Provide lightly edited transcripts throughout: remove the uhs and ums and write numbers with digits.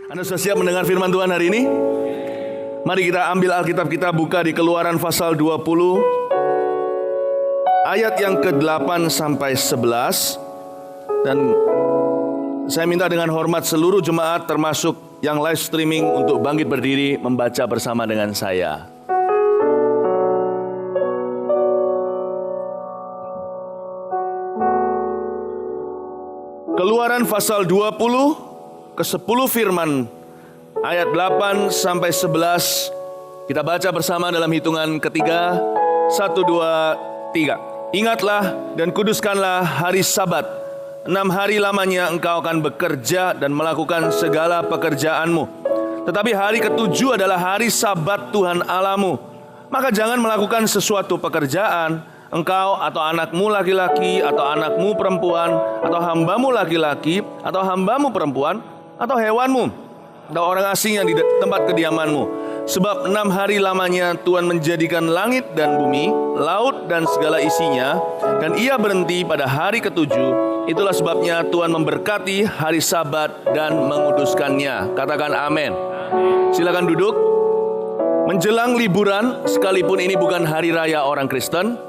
Anda sudah siap mendengar firman Tuhan hari ini? Mari kita ambil Alkitab kita, buka di Keluaran pasal 20 ayat yang ke-8 sampai 11. Dan saya minta dengan hormat seluruh jemaat termasuk yang live streaming untuk bangkit berdiri membaca bersama dengan saya. Keluaran pasal 20 ke-10 firman ayat 8 sampai 11. Kita baca bersama dalam hitungan ketiga. 1, 2, 3. Ingatlah dan kuduskanlah hari Sabat. 6 hari lamanya engkau akan bekerja dan melakukan segala pekerjaanmu. Tetapi hari ke-7 adalah hari Sabat Tuhan Allahmu. Maka jangan melakukan sesuatu pekerjaan, engkau atau anakmu laki-laki atau anakmu perempuan atau hambamu laki-laki atau hambamu perempuan atau hewanmu atau orang asing yang di tempat kediamanmu. Sebab 6 hari lamanya Tuhan menjadikan langit dan bumi, laut dan segala isinya, dan ia berhenti pada hari ke-7. Itulah sebabnya Tuhan memberkati hari Sabat dan menguduskannya. Katakan amin. Silakan duduk. Menjelang liburan, sekalipun ini bukan hari raya orang Kristen,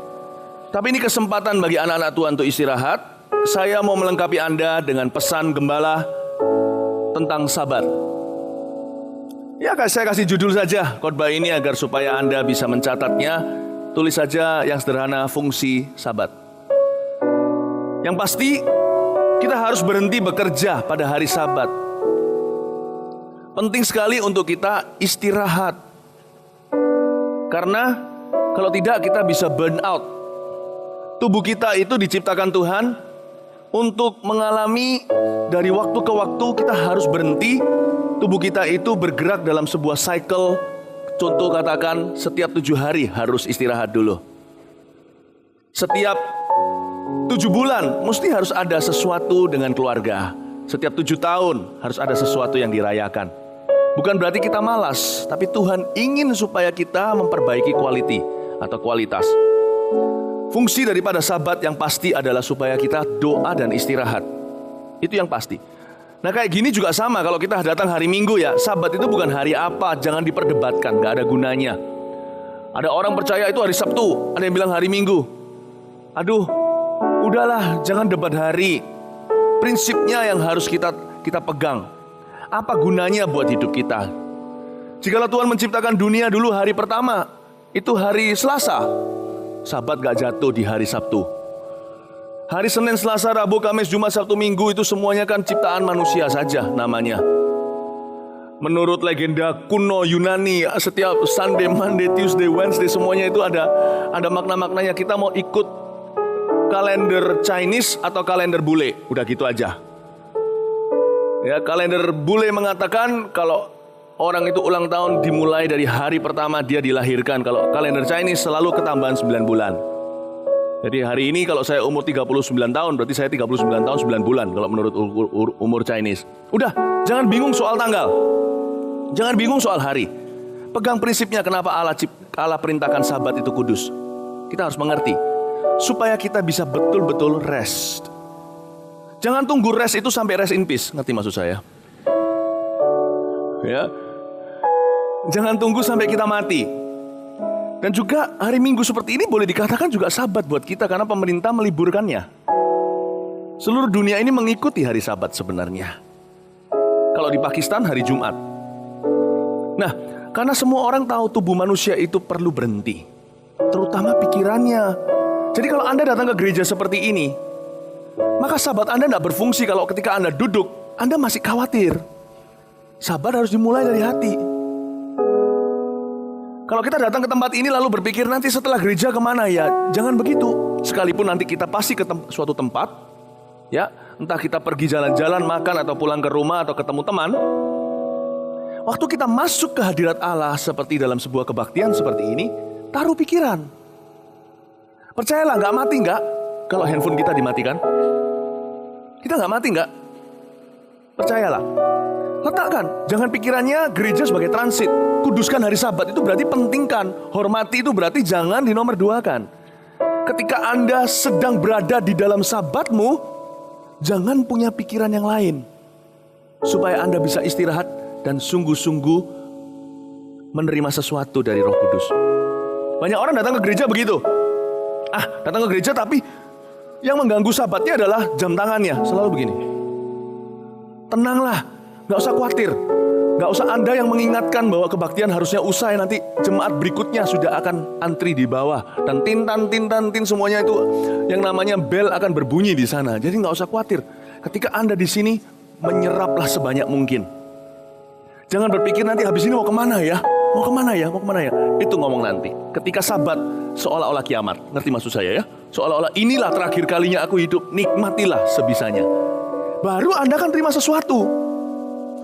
tapi ini kesempatan bagi anak-anak Tuhan untuk istirahat. Saya mau melengkapi Anda dengan pesan gembala tentang Sabat. Ya, saya kasih judul saja khotbah ini agar supaya Anda bisa mencatatnya. Tulis saja yang sederhana, fungsi Sabat. Yang pasti kita harus berhenti bekerja pada hari Sabat. Penting sekali untuk kita istirahat. Karena kalau tidak kita bisa burn out. Tubuh kita itu diciptakan Tuhan untuk mengalami dari waktu ke waktu kita harus berhenti. Tubuh kita itu bergerak dalam sebuah cycle. Contoh katakan setiap 7 hari harus istirahat dulu. Setiap 7 bulan mesti harus ada sesuatu dengan keluarga. Setiap 7 tahun harus ada sesuatu yang dirayakan. Bukan berarti kita malas, tapi Tuhan ingin supaya kita memperbaiki quality atau kualitas. Fungsi daripada Sabat yang pasti adalah supaya kita doa dan istirahat. Itu yang pasti. Nah kayak gini juga sama kalau kita datang hari Minggu ya. Sabat itu bukan hari apa, jangan diperdebatkan, gak ada gunanya. Ada orang percaya itu hari Sabtu, ada yang bilang hari Minggu. Aduh, udahlah, jangan debat hari. Prinsipnya yang harus kita pegang. Apa gunanya buat hidup kita? Jikalau Tuhan menciptakan dunia dulu hari pertama, itu hari Selasa. Sabat gak jatuh di hari Sabtu. Hari Senin, Selasa, Rabu, Kamis, Jumat, Sabtu, Minggu itu semuanya kan ciptaan manusia saja namanya. Menurut legenda kuno Yunani, setiap Sunday, Monday, Tuesday, Wednesday semuanya itu ada makna-maknanya. Kita mau ikut kalender Chinese atau kalender bule, udah gitu aja. Ya, kalender bule mengatakan kalau orang itu ulang tahun dimulai dari hari pertama dia dilahirkan. Kalau kalender Chinese selalu ketambahan 9 bulan. Jadi hari ini kalau saya umur 39 tahun, berarti saya 39 tahun 9 bulan kalau menurut umur Chinese. Udah, jangan bingung soal tanggal. Jangan bingung soal hari. Pegang prinsipnya kenapa Allah perintahkan Sabat itu kudus. Kita harus mengerti. Supaya kita bisa betul-betul rest. Jangan tunggu rest itu sampai rest in peace. Ngerti maksud saya? Ya. Jangan tunggu sampai kita mati. Dan juga hari Minggu seperti ini boleh dikatakan juga Sabat buat kita karena pemerintah meliburkannya. Seluruh dunia ini mengikuti hari Sabat sebenarnya. Kalau di Pakistan hari Jumat. Nah, karena semua orang tahu tubuh manusia itu perlu berhenti. Terutama pikirannya. Jadi kalau Anda datang ke gereja seperti ini, maka Sabat Anda tidak berfungsi kalau ketika Anda duduk, Anda masih khawatir. Sabat harus dimulai dari hati. Kalau kita datang ke tempat ini lalu berpikir nanti setelah gereja kemana ya, jangan begitu. Sekalipun nanti kita pasti ke suatu tempat, ya, entah kita pergi jalan-jalan, makan atau pulang ke rumah atau ketemu teman. Waktu kita masuk ke hadirat Allah seperti dalam sebuah kebaktian seperti ini, taruh pikiran. Percayalah, nggak mati nggak kalau handphone kita dimatikan. Kita nggak mati nggak? Percayalah. Letakkan, jangan pikirannya gereja sebagai transit. Kuduskan hari Sabat itu berarti pentingkan. Hormati itu berarti jangan dinomorduakan. Ketika Anda sedang berada di dalam Sabatmu, jangan punya pikiran yang lain. Supaya Anda bisa istirahat, dan sungguh-sungguh menerima sesuatu dari Roh Kudus. Banyak orang datang ke gereja begitu. Datang ke gereja tapi yang mengganggu sabatnya adalah jam tangannya. Selalu begini. Tenanglah, gak usah khawatir. Gak usah Anda yang mengingatkan bahwa kebaktian harusnya usai, nanti jemaat berikutnya sudah akan antri di bawah. Dan tin semuanya itu yang namanya bel akan berbunyi di sana. Jadi gak usah khawatir. Ketika Anda di sini, menyeraplah sebanyak mungkin. Jangan berpikir nanti habis ini mau kemana ya? Mau kemana ya? Itu ngomong nanti. Ketika sabat seolah-olah kiamat. Ngerti maksud saya ya? Seolah-olah inilah terakhir kalinya aku hidup. Nikmatilah sebisanya. Baru Anda akan terima sesuatu.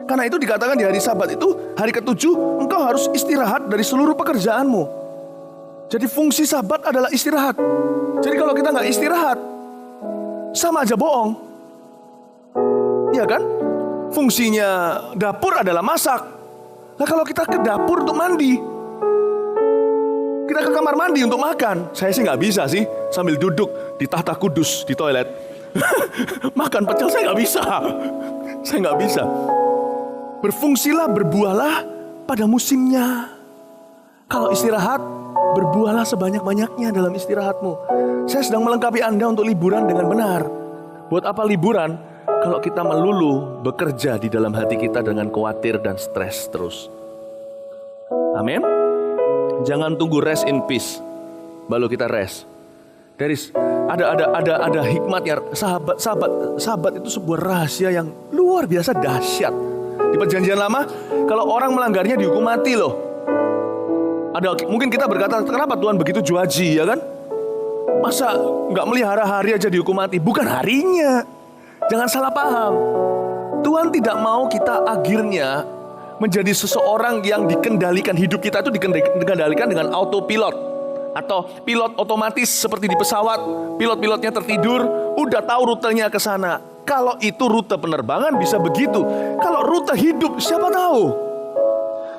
Karena itu dikatakan di hari sabat itu, hari ke-7, engkau harus istirahat dari seluruh pekerjaanmu. Jadi fungsi sabat adalah istirahat. Jadi kalau kita nggak istirahat, sama aja bohong. Iya kan? Fungsinya dapur adalah masak. Nah kalau kita ke dapur untuk mandi, kita ke kamar mandi untuk makan. Saya sih nggak bisa sih, sambil duduk di tahta kudus di toilet. Makan pecel saya nggak bisa. Saya nggak bisa. Berfungsilah, berbuahlah pada musimnya. Kalau istirahat, berbuahlah sebanyak-banyaknya dalam istirahatmu. Saya sedang melengkapi Anda untuk liburan dengan benar. Buat apa liburan kalau kita melulu bekerja di dalam hati kita dengan khawatir dan stres terus? Amin. Jangan tunggu rest in peace baru kita rest. Ada hikmatnya. Sahabat itu sebuah rahasia yang luar biasa dahsyat. Di perjanjian lama, kalau orang melanggarnya dihukum mati loh. Mungkin kita berkata, kenapa Tuhan begitu juaji, ya kan? Masa nggak melihara hari aja dihukum mati? Bukan harinya. Jangan salah paham. Tuhan tidak mau kita akhirnya menjadi seseorang yang dikendalikan. Hidup kita itu dikendalikan dengan autopilot. Atau pilot otomatis seperti di pesawat. Pilot-pilotnya tertidur, udah tahu rutenya ke sana. Kalau itu rute penerbangan bisa begitu. Kalau rute hidup siapa tahu.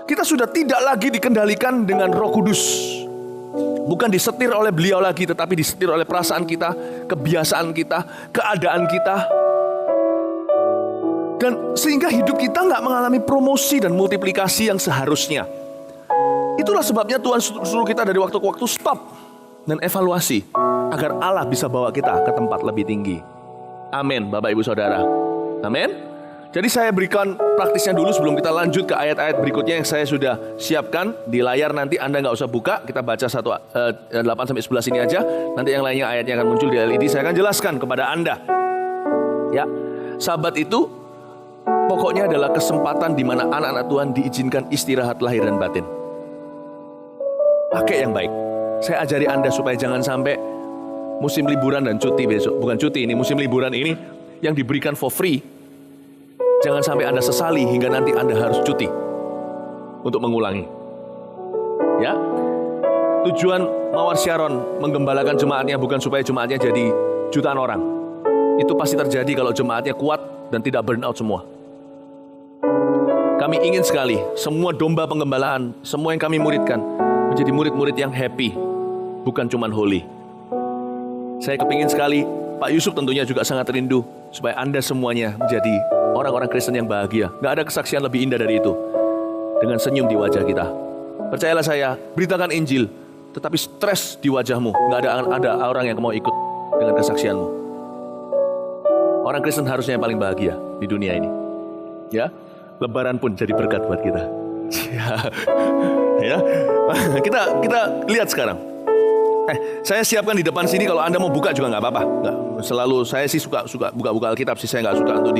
Kita sudah tidak lagi dikendalikan dengan Roh Kudus. Bukan disetir oleh beliau lagi, tetapi disetir oleh perasaan kita, kebiasaan kita, keadaan kita. Dan sehingga hidup kita nggak mengalami promosi dan multiplikasi yang seharusnya. Itulah sebabnya Tuhan suruh kita dari waktu ke waktu stop dan evaluasi. Agar Allah bisa bawa kita ke tempat lebih tinggi. Amin, Bapak Ibu Saudara. Amin. Jadi saya berikan praktisnya dulu sebelum kita lanjut ke ayat-ayat berikutnya yang saya sudah siapkan di layar. Nanti Anda nggak usah buka, kita baca 8-11 ini aja. Nanti yang lainnya ayatnya akan muncul di LED. Saya akan jelaskan kepada Anda. Ya, Sabat itu pokoknya adalah kesempatan di mana anak-anak Tuhan diizinkan istirahat lahir dan batin. Pakai yang baik. Saya ajari Anda supaya jangan sampai musim liburan dan cuti besok, bukan cuti ini, musim liburan ini yang diberikan for free. Jangan sampai Anda sesali hingga nanti Anda harus cuti untuk mengulangi. Ya, tujuan Mawar Syaron menggembalakan jemaatnya bukan supaya jemaatnya jadi jutaan orang. Itu pasti terjadi kalau jemaatnya kuat dan tidak burn out semua. Kami ingin sekali semua domba penggembalaan, semua yang kami muridkan menjadi murid-murid yang happy, bukan cuman holy. Saya kepingin sekali, Pak Yusuf tentunya juga sangat rindu supaya Anda semuanya menjadi orang-orang Kristen yang bahagia. Gak ada kesaksian lebih indah dari itu. Dengan senyum di wajah kita. Percayalah saya, beritakan Injil, tetapi stres di wajahmu. Gak ada orang yang mau ikut dengan kesaksianmu. Orang Kristen harusnya yang paling bahagia di dunia ini. Ya, Lebaran pun jadi berkat buat kita. Ya, kita lihat sekarang. Saya siapkan di depan sini, kalau Anda mau buka juga nggak apa-apa. Selalu saya sih suka buka Alkitab sih, saya nggak suka untuk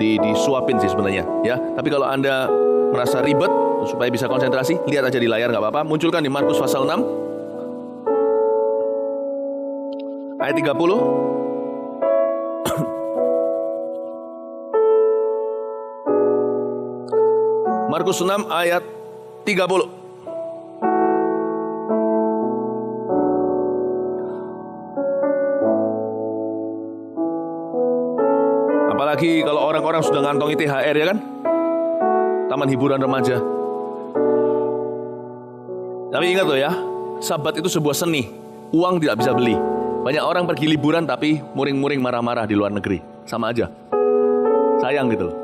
disuapin sih sebenarnya. Ya, tapi kalau Anda merasa ribet supaya bisa konsentrasi, lihat aja di layar nggak apa-apa. Munculkan di Markus pasal 6 ayat 30. Markus 6 ayat 30. Apalagi kalau orang-orang sudah ngantongi THR, ya kan? Taman hiburan remaja. Tapi ingat loh ya, Sabat itu sebuah seni. Uang tidak bisa beli. Banyak orang pergi liburan tapi muring-muring marah-marah di luar negeri. Sama aja. Sayang gitu loh.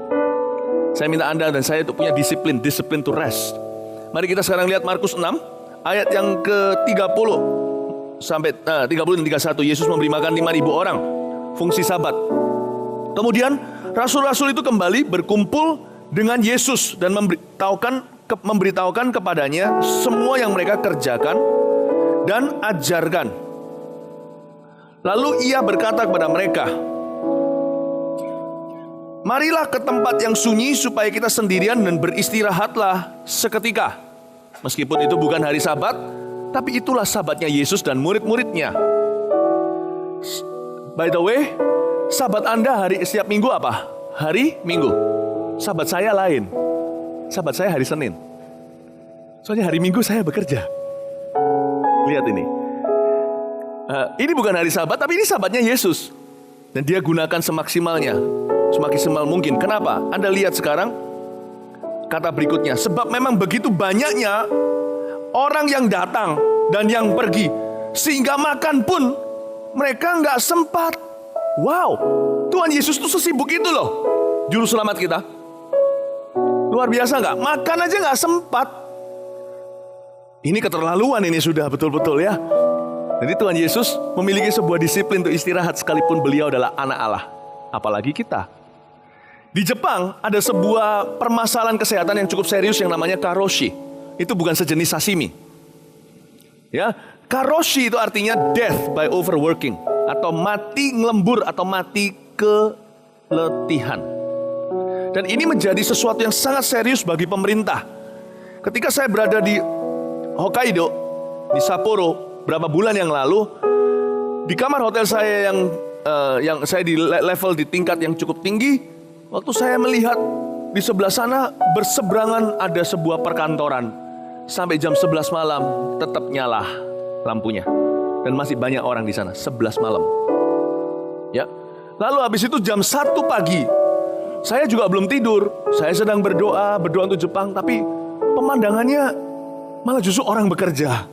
Saya minta Anda dan saya untuk punya disiplin to rest. Mari kita sekarang lihat Markus 6 ayat yang ke-30 sampai 30 dan 31. Yesus memberi makan 5.000 orang. Fungsi Sabat. Kemudian rasul-rasul itu kembali berkumpul dengan Yesus dan memberitahukan kepadanya semua yang mereka kerjakan dan ajarkan. Lalu ia berkata kepada mereka, marilah ke tempat yang sunyi supaya kita sendirian dan beristirahatlah seketika. Meskipun itu bukan hari Sabat, tapi itulah Sabatnya Yesus dan murid-muridnya. By the way, Sabat Anda hari setiap minggu apa? Hari Minggu. Sabat saya lain. Sabat saya hari Senin. Soalnya hari Minggu saya bekerja. Lihat ini. Ini bukan hari Sabat, tapi ini Sabatnya Yesus. Dan dia gunakan semaksimal mungkin. Kenapa? Anda lihat sekarang kata berikutnya. Sebab memang begitu banyaknya orang yang datang dan yang pergi, sehingga makan pun mereka nggak sempat. Wow, Tuhan Yesus tuh sesibuk itu loh, Juru Selamat kita. Luar biasa nggak? Makan aja nggak sempat. Ini keterlaluan ini sudah betul-betul ya. Jadi Tuhan Yesus memiliki sebuah disiplin untuk istirahat sekalipun beliau adalah anak Allah. Apalagi kita. Di Jepang ada sebuah permasalahan kesehatan yang cukup serius yang namanya karoshi. Itu bukan sejenis sashimi. Ya, karoshi itu artinya death by overworking atau mati ngelembur atau mati keletihan. Dan ini menjadi sesuatu yang sangat serius bagi pemerintah. Ketika saya berada di Hokkaido, di Sapporo berapa bulan yang lalu, di kamar hotel saya yang saya di level di tingkat yang cukup tinggi. Waktu saya melihat di sebelah sana berseberangan ada sebuah perkantoran. Sampai jam 11 malam tetap nyala lampunya. Dan masih banyak orang di sana, 11 malam. Ya. Lalu habis itu jam 1 pagi, saya juga belum tidur. Saya sedang berdoa untuk Jepang, tapi pemandangannya malah justru orang bekerja.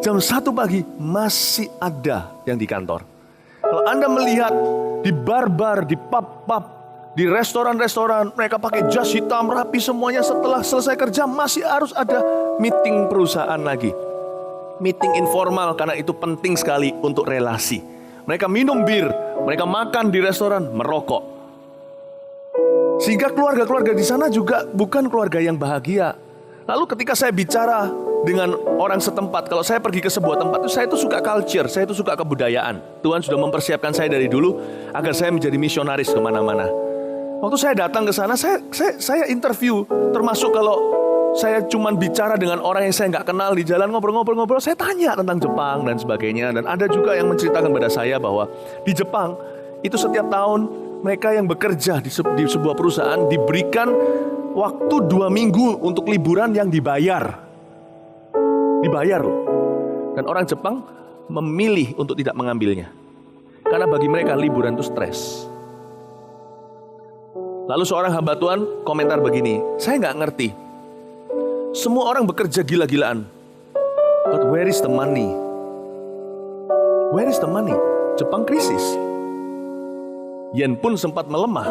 Jam 1 pagi masih ada yang di kantor. Kalau Anda melihat di bar-bar, di pub-pub, di restoran-restoran, mereka pakai jas hitam rapi semuanya. Setelah selesai kerja masih harus ada meeting perusahaan lagi. Meeting informal karena itu penting sekali untuk relasi. Mereka minum bir, mereka makan di restoran, merokok. Sehingga keluarga-keluarga di sana juga bukan keluarga yang bahagia. Lalu ketika saya bicara dengan orang setempat, kalau saya pergi ke sebuah tempat, saya itu suka culture, saya itu suka kebudayaan. Tuhan sudah mempersiapkan saya dari dulu agar saya menjadi misionaris kemana-mana. Waktu saya datang ke sana, saya interview, termasuk kalau saya cuma bicara dengan orang yang saya nggak kenal di jalan ngobrol-ngobrol, saya tanya tentang Jepang dan sebagainya. Dan ada juga yang menceritakan pada saya bahwa di Jepang itu setiap tahun mereka yang bekerja di sebuah perusahaan diberikan waktu 2 minggu untuk liburan yang dibayar loh. Dan orang Jepang memilih untuk tidak mengambilnya karena bagi mereka liburan itu stres. Lalu seorang hamba Tuhan komentar begini, saya nggak ngerti. Semua orang bekerja gila-gilaan. But where is the money? Where is the money? Jepang krisis. Yen pun sempat melemah.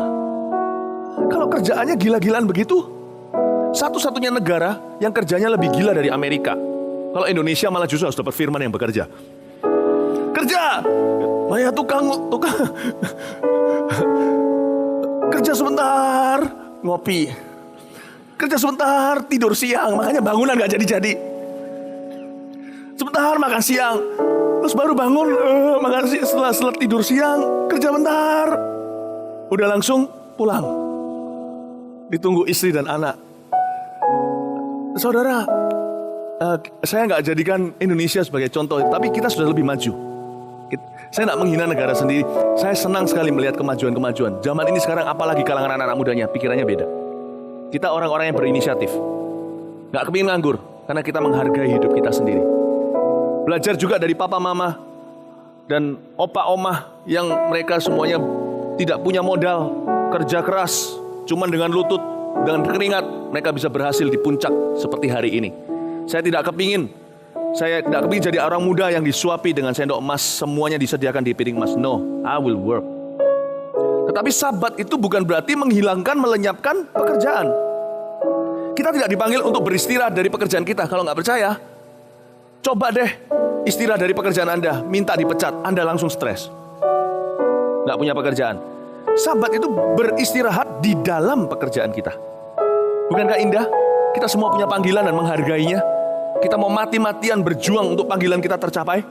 Kalau kerjaannya gila-gilaan begitu, satu-satunya negara yang kerjanya lebih gila dari Amerika. Kalau Indonesia malah justru harus dapat firman yang bekerja. Kerja! Banyak tukang kerja sebentar, ngopi. Kerja sebentar, tidur siang. Makanya bangunan gak jadi-jadi. Sebentar makan siang, terus baru bangun makan setelah tidur siang. Kerja bentar, udah langsung pulang. Ditunggu istri dan anak. Saudara, saya gak jadikan Indonesia sebagai contoh, tapi kita sudah lebih maju. Saya tidak menghina negara sendiri. Saya senang sekali melihat kemajuan-kemajuan. Zaman ini sekarang apalagi kalangan anak-anak mudanya, pikirannya beda. Kita orang-orang yang berinisiatif. Gak kepingin nganggur, karena kita menghargai hidup kita sendiri. Belajar juga dari papa mama dan opa oma yang mereka semuanya tidak punya modal, kerja keras, cuman dengan lutut, dengan keringat, mereka bisa berhasil di puncak seperti hari ini. Saya tidak kepingin jadi orang muda yang disuapi dengan sendok emas, semuanya disediakan di piring emas. No, I will work. Tetapi Sabat itu bukan berarti menghilangkan, melenyapkan pekerjaan. Kita tidak dipanggil untuk beristirahat dari pekerjaan kita. Kalau nggak percaya, coba deh istirahat dari pekerjaan Anda, minta dipecat, Anda langsung stres. Nggak punya pekerjaan. Sabat itu beristirahat di dalam pekerjaan kita. Bukankah indah? Kita semua punya panggilan dan menghargainya. Kita mau mati-matian berjuang untuk panggilan kita tercapai.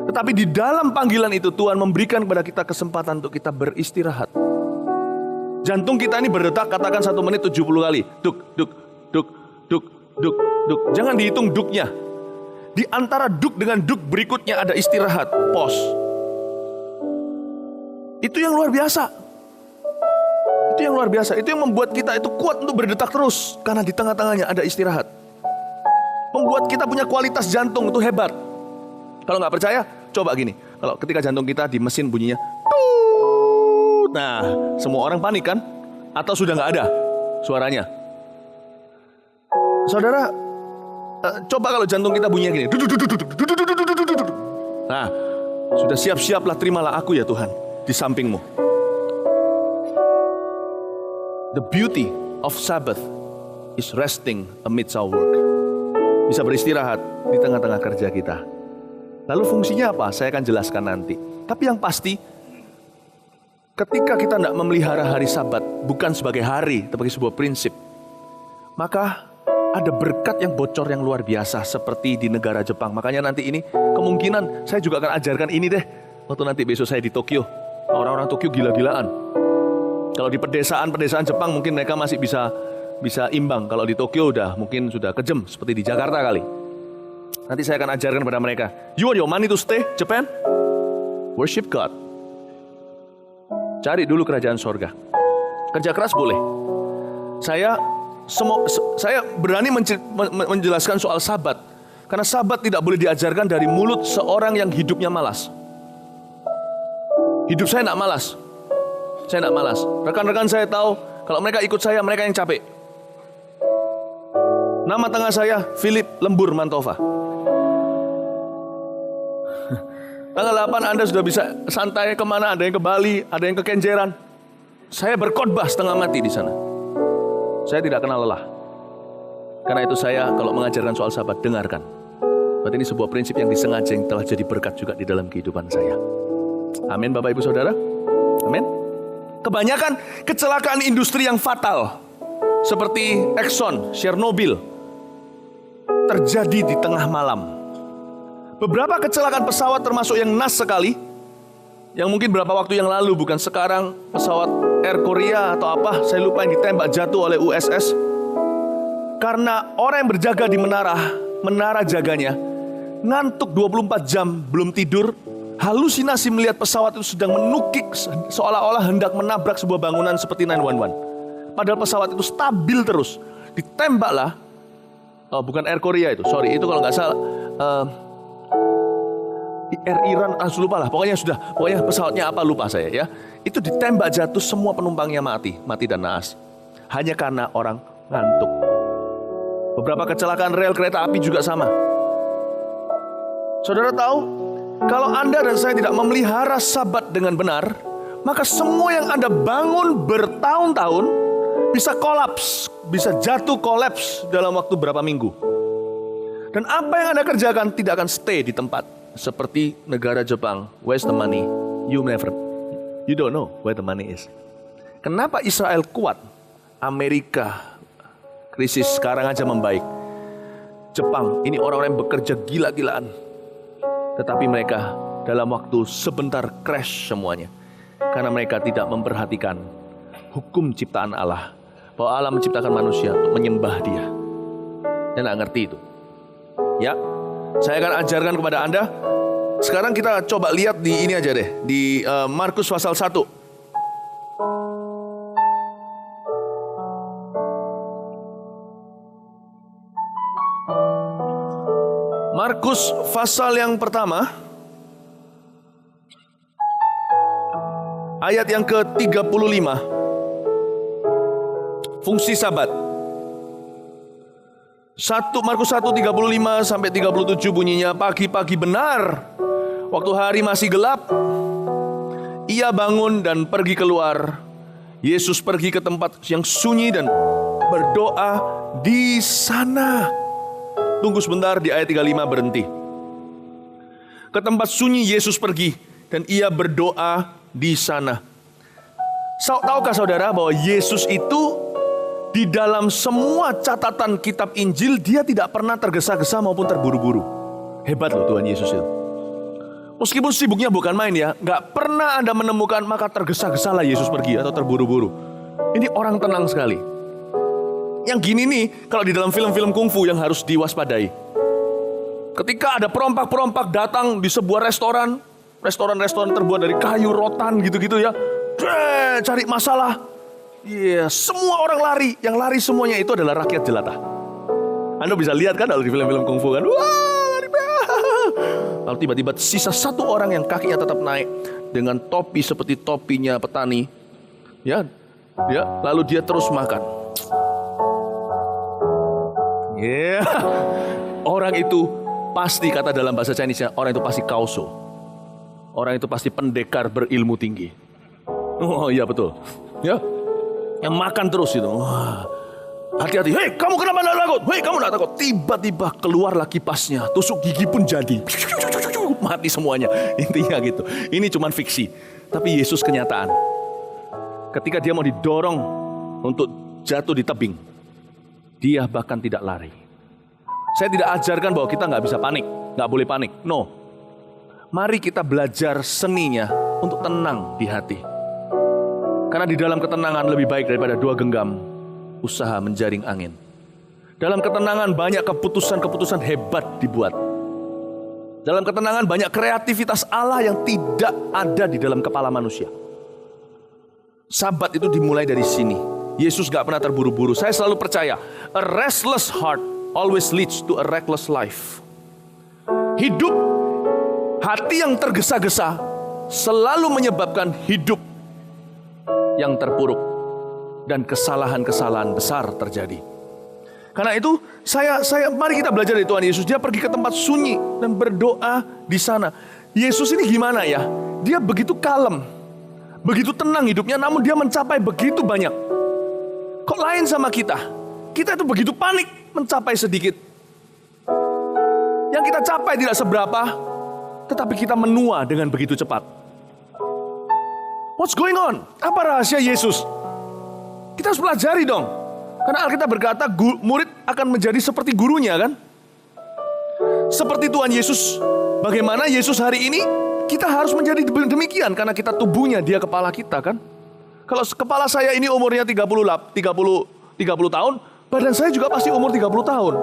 Tetapi di dalam panggilan itu Tuhan memberikan kepada kita kesempatan untuk kita beristirahat. Jantung kita ini berdetak, katakan 1 menit 70 kali. Duk, duk, duk, duk, duk, duk. Jangan dihitung duknya. Di antara duk dengan duk berikutnya ada istirahat, pause. Itu yang luar biasa. Itu yang luar biasa. Itu yang membuat kita itu kuat untuk berdetak terus. Karena di tengah-tengahnya ada istirahat. Membuat kita punya kualitas jantung itu hebat. Kalau nggak percaya, coba gini. Kalau ketika jantung kita di mesin bunyinya, nah, semua orang panik kan? Atau sudah nggak ada suaranya? Saudara, coba kalau jantung kita bunyinya gini. Nah, sudah siap-siaplah, terimalah aku ya Tuhan di sampingmu. The beauty of Sabbath is resting amidst our work. Bisa beristirahat di tengah-tengah kerja kita. Lalu fungsinya apa? Saya akan jelaskan nanti. Tapi yang pasti, ketika kita tidak memelihara hari Sabat, bukan sebagai hari, tapi sebuah prinsip, maka ada berkat yang bocor yang luar biasa, seperti di negara Jepang. Makanya nanti ini, kemungkinan saya juga akan ajarkan ini deh, waktu nanti besok saya di Tokyo. Orang-orang Tokyo gila-gilaan. Kalau di pedesaan Jepang mungkin mereka masih bisa imbang. Kalau di Tokyo mungkin sudah kejam, seperti di Jakarta kali. Nanti saya akan ajarkan kepada mereka. You want your money to stay, Japan? Worship God. Cari dulu kerajaan sorga. Kerja keras boleh. Saya berani menjelaskan soal Sabat. Karena Sabat tidak boleh diajarkan dari mulut seorang yang hidupnya malas. Hidup saya tidak malas. Saya tidak malas. Rekan-rekan saya tahu, kalau mereka ikut saya, mereka yang capek. Nama tengah saya, Philip Lembur Mantova. Tanggal 8 Anda sudah bisa santai kemana, ada yang ke Bali, ada yang ke Kenjeran. Saya berkhotbah setengah mati di sana. Saya tidak kenal lelah. Karena itu saya kalau mengajarkan soal Sabat, dengarkan. Berarti ini sebuah prinsip yang disengaja, yang telah jadi berkat juga di dalam kehidupan saya. Amin Bapak Ibu Saudara. Amin. Kebanyakan kecelakaan industri yang fatal, seperti Exxon, Chernobyl, terjadi di tengah malam. Beberapa kecelakaan pesawat termasuk yang nas sekali, yang mungkin beberapa waktu yang lalu, bukan sekarang, pesawat Air Korea atau apa, saya lupa, yang ditembak jatuh oleh USS. Karena orang yang berjaga di menara jaganya, ngantuk 24 jam, belum tidur, halusinasi melihat pesawat itu sedang menukik seolah-olah hendak menabrak sebuah bangunan seperti 911. Padahal pesawat itu stabil terus. Ditembaklah, bukan Air Korea itu, sorry, itu kalau nggak salah, Air Iran, lupa lah, pokoknya pesawatnya apa lupa saya ya. Itu ditembak jatuh, semua penumpangnya mati dan naas. Hanya karena orang ngantuk. Beberapa kecelakaan rel kereta api juga sama. Saudara tahu, kalau Anda dan saya tidak memelihara Sabat dengan benar, maka semua yang Anda bangun bertahun-tahun bisa kolaps, bisa jatuh kolaps dalam waktu berapa minggu. Dan apa yang Anda kerjakan tidak akan stay di tempat. Seperti negara Jepang, where's the money? You don't know where the money is. Kenapa Israel kuat? Amerika, krisis sekarang aja membaik. Jepang, ini orang-orang yang bekerja gila-gilaan. Tetapi mereka dalam waktu sebentar crash semuanya. Karena mereka tidak memperhatikan hukum ciptaan Allah. Bahwa Allah menciptakan manusia untuk menyembah Dia. Dan nggak ngerti itu. Ya, saya akan ajarkan kepada Anda. Sekarang kita coba lihat di ini aja deh, di Markus pasal 1. Markus pasal yang pertama, ayat yang ke-35. Fungsi Sabat. Markus 1:35 sampai 37 bunyinya, pagi-pagi benar, waktu hari masih gelap, Ia bangun dan pergi keluar. Yesus pergi ke tempat yang sunyi dan berdoa di sana. Tunggu sebentar, di ayat 35 berhenti. Ke tempat sunyi Yesus pergi dan ia berdoa di sana. Tahukah saudara bahwa Yesus itu di dalam semua catatan kitab Injil dia tidak pernah tergesa-gesa maupun terburu-buru. Hebat loh Tuhan Yesus itu. Meskipun sibuknya bukan main ya, gak pernah Anda menemukan maka tergesa-gesalah Yesus pergi atau terburu-buru. Ini orang tenang sekali. Yang gini nih, kalau di dalam film-film kungfu yang harus diwaspadai. Ketika ada perompak-perompak datang di sebuah restoran terbuat dari kayu rotan gitu-gitu ya. Cari masalah. Iya, semua orang lari. Yang lari semuanya itu adalah rakyat jelata. Anda bisa lihat kan kalau di film-film kungfu kan. Wah, lari. Lalu tiba-tiba sisa satu orang yang kakinya tetap naik dengan topi seperti topinya petani. Ya, lalu dia terus makan. Ya, orang itu pasti, kata dalam bahasa Chinese-nya, orang itu pasti kauso. Orang itu pasti pendekar berilmu tinggi. Oh iya betul. Ya, yang makan terus itu. Wah, hati-hati. Hei, kamu kenapa tidak takut? Hei, kamu tidak takut? Tiba-tiba keluarlah kipasnya, tusuk gigi pun jadi. Mati semuanya. Intinya gitu. Ini cuma fiksi. Tapi Yesus kenyataan. Ketika dia mau didorong untuk jatuh di tebing, dia bahkan tidak lari. Saya tidak ajarkan bahwa kita nggak bisa panik, nggak boleh panik. No. Mari kita belajar seninya untuk tenang di hati. Karena di dalam ketenangan lebih baik daripada dua genggam usaha menjaring angin. Dalam ketenangan banyak keputusan-keputusan hebat dibuat. Dalam ketenangan banyak kreativitas Allah yang tidak ada di dalam kepala manusia. Sabat itu dimulai dari sini. Yesus gak pernah terburu-buru. Saya selalu percaya, a restless heart always leads to a reckless life. Hidup, hati yang tergesa-gesa selalu menyebabkan hidup yang terpuruk dan kesalahan-kesalahan besar terjadi. Karena itu, mari kita belajar dari Tuhan Yesus. Dia pergi ke tempat sunyi dan berdoa di sana. Yesus ini gimana ya? Dia begitu kalem, begitu tenang hidupnya, namun dia mencapai begitu banyak. Kok lain sama kita? Kita itu begitu panik mencapai sedikit. Yang kita capai tidak seberapa, tetapi kita menua dengan begitu cepat. What's going on? Apa rahasia Yesus? Kita harus pelajari dong. Karena Alkitab berkata murid akan menjadi seperti gurunya kan? Seperti Tuhan Yesus. Bagaimana Yesus hari ini? Kita harus menjadi demikian karena kita tubuhnya, dia kepala kita kan? Kalau kepala saya ini umurnya 30 tahun, badan saya juga pasti umur 30 tahun.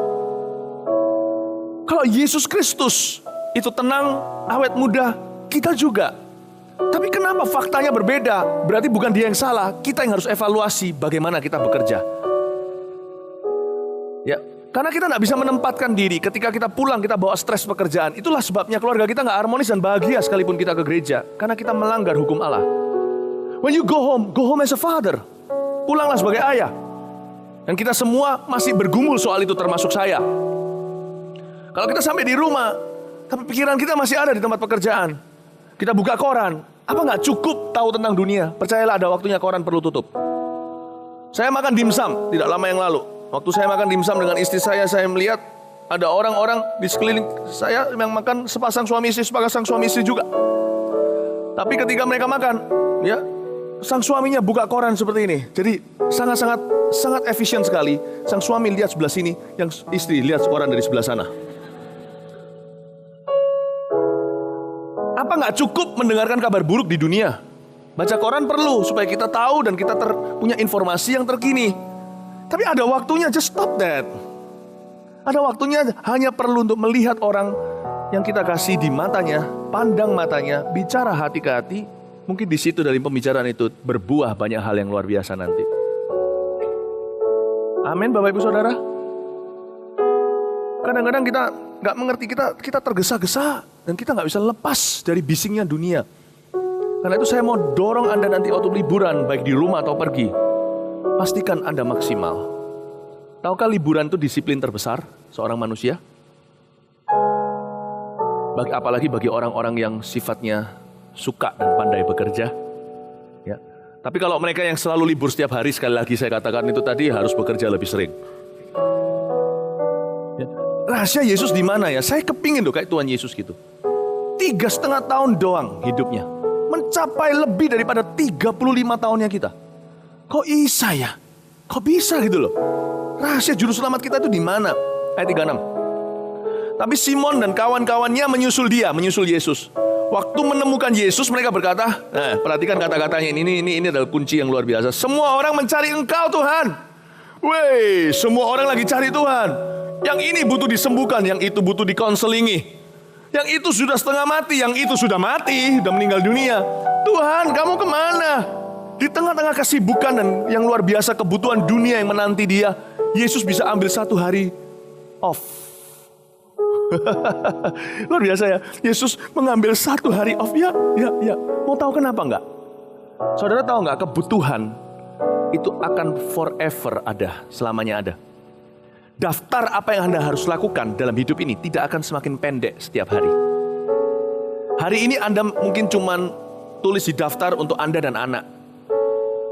Kalau Yesus Kristus itu tenang, awet muda, kita juga. Tapi kenapa faktanya berbeda? Berarti bukan dia yang salah, kita yang harus evaluasi bagaimana kita bekerja. Ya, karena kita tidak bisa menempatkan diri. Ketika kita pulang, kita bawa stres pekerjaan. Itulah sebabnya keluarga kita nggak harmonis dan bahagia sekalipun kita ke gereja. Karena kita melanggar hukum Allah. When you go home as a father. Pulanglah sebagai ayah. Dan kita semua masih bergumul soal itu, termasuk saya. Kalau kita sampai di rumah, tapi pikiran kita masih ada di tempat pekerjaan. Kita buka koran. Apa nggak cukup tahu tentang dunia? Percayalah ada waktunya koran perlu tutup. Saya makan dimsum tidak lama yang lalu. Waktu saya makan dimsum dengan istri saya melihat ada orang-orang di sekeliling saya yang makan sepasang suami istri juga. Tapi ketika mereka makan, ya, sang suaminya buka koran seperti ini. Jadi sangat efisien sekali. Sang suami lihat sebelah sini, yang istri lihat koran dari sebelah sana. Apa nggak cukup mendengarkan kabar buruk di dunia? Baca koran perlu supaya kita tahu dan kita punya informasi yang terkini. Tapi ada waktunya, just stop that. Ada waktunya hanya perlu untuk melihat orang yang kita kasih di matanya, pandang matanya, bicara hati ke hati. Mungkin di situ dari pembicaraan itu berbuah banyak hal yang luar biasa nanti. Amin, Bapak Ibu Saudara. Kadang-kadang kita nggak mengerti, kita tergesa-gesa dan kita nggak bisa lepas dari bisingnya dunia. Karena itu saya mau dorong Anda nanti waktu liburan, baik di rumah atau pergi. Pastikan Anda maksimal. Tahukah liburan itu disiplin terbesar seorang manusia? Apalagi bagi orang-orang yang sifatnya suka dan pandai bekerja. Ya. Tapi kalau mereka yang selalu libur setiap hari, sekali lagi saya katakan itu tadi harus bekerja lebih sering. Ya. Rahasia Yesus di mana ya? Saya kepingin loh kayak Tuhan Yesus gitu. 3,5 tahun doang hidupnya. Mencapai lebih daripada 35 tahunnya kita. Kok bisa ya? Kok bisa gitu loh? Rahasia juru selamat kita itu di mana? Ayat 36. Tapi Simon dan kawan-kawannya menyusul Yesus. Waktu menemukan Yesus mereka berkata, perhatikan kata-katanya ini adalah kunci yang luar biasa. Semua orang mencari Engkau Tuhan. Wey, semua orang lagi cari Tuhan. Yang ini butuh disembuhkan, yang itu butuh dikonselingi. Yang itu sudah setengah mati, yang itu sudah mati, sudah meninggal dunia. Tuhan, kamu kemana? Di tengah-tengah kesibukan dan yang luar biasa kebutuhan dunia yang menanti dia, Yesus bisa ambil 1 hari off. Luar biasa ya. Yesus mengambil 1 hari off. Ya. Mau tahu kenapa enggak? Saudara tahu enggak, kebutuhan itu akan forever ada, selamanya ada. Daftar apa yang Anda harus lakukan dalam hidup ini tidak akan semakin pendek setiap hari. Hari ini Anda mungkin cuman tulis di daftar untuk Anda dan anak.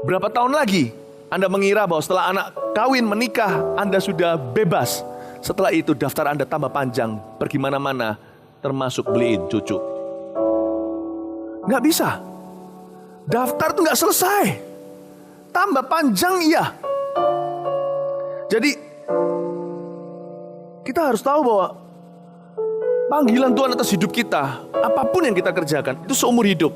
Berapa tahun lagi Anda mengira bahwa setelah anak kawin, menikah, Anda sudah bebas. Setelah itu daftar Anda tambah panjang, pergi mana-mana, termasuk beliin cucu. Nggak bisa. Daftar tuh nggak selesai. Tambah panjang iya. Jadi kita harus tahu bahwa panggilan Tuhan atas hidup kita, apapun yang kita kerjakan, itu seumur hidup.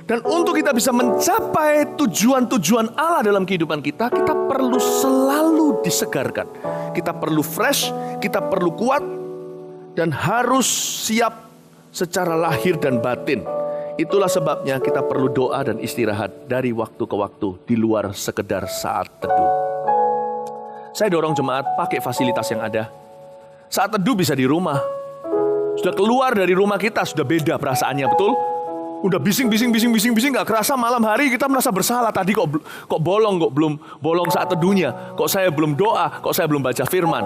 Dan untuk kita bisa mencapai tujuan-tujuan Allah dalam kehidupan kita, kita perlu selalu disegarkan. Kita perlu fresh, kita perlu kuat, dan harus siap secara lahir dan batin. Itulah sebabnya kita perlu doa dan istirahat dari waktu ke waktu di luar sekedar saat teduh. Saya dorong jemaat pakai fasilitas yang ada. Saat teduh bisa di rumah. Sudah keluar dari rumah kita, sudah beda perasaannya, betul? Udah bising, gak kerasa malam hari kita merasa bersalah. Tadi kok bolong, kok belum bolong saat teduhnya. Kok saya belum doa, kok saya belum baca firman.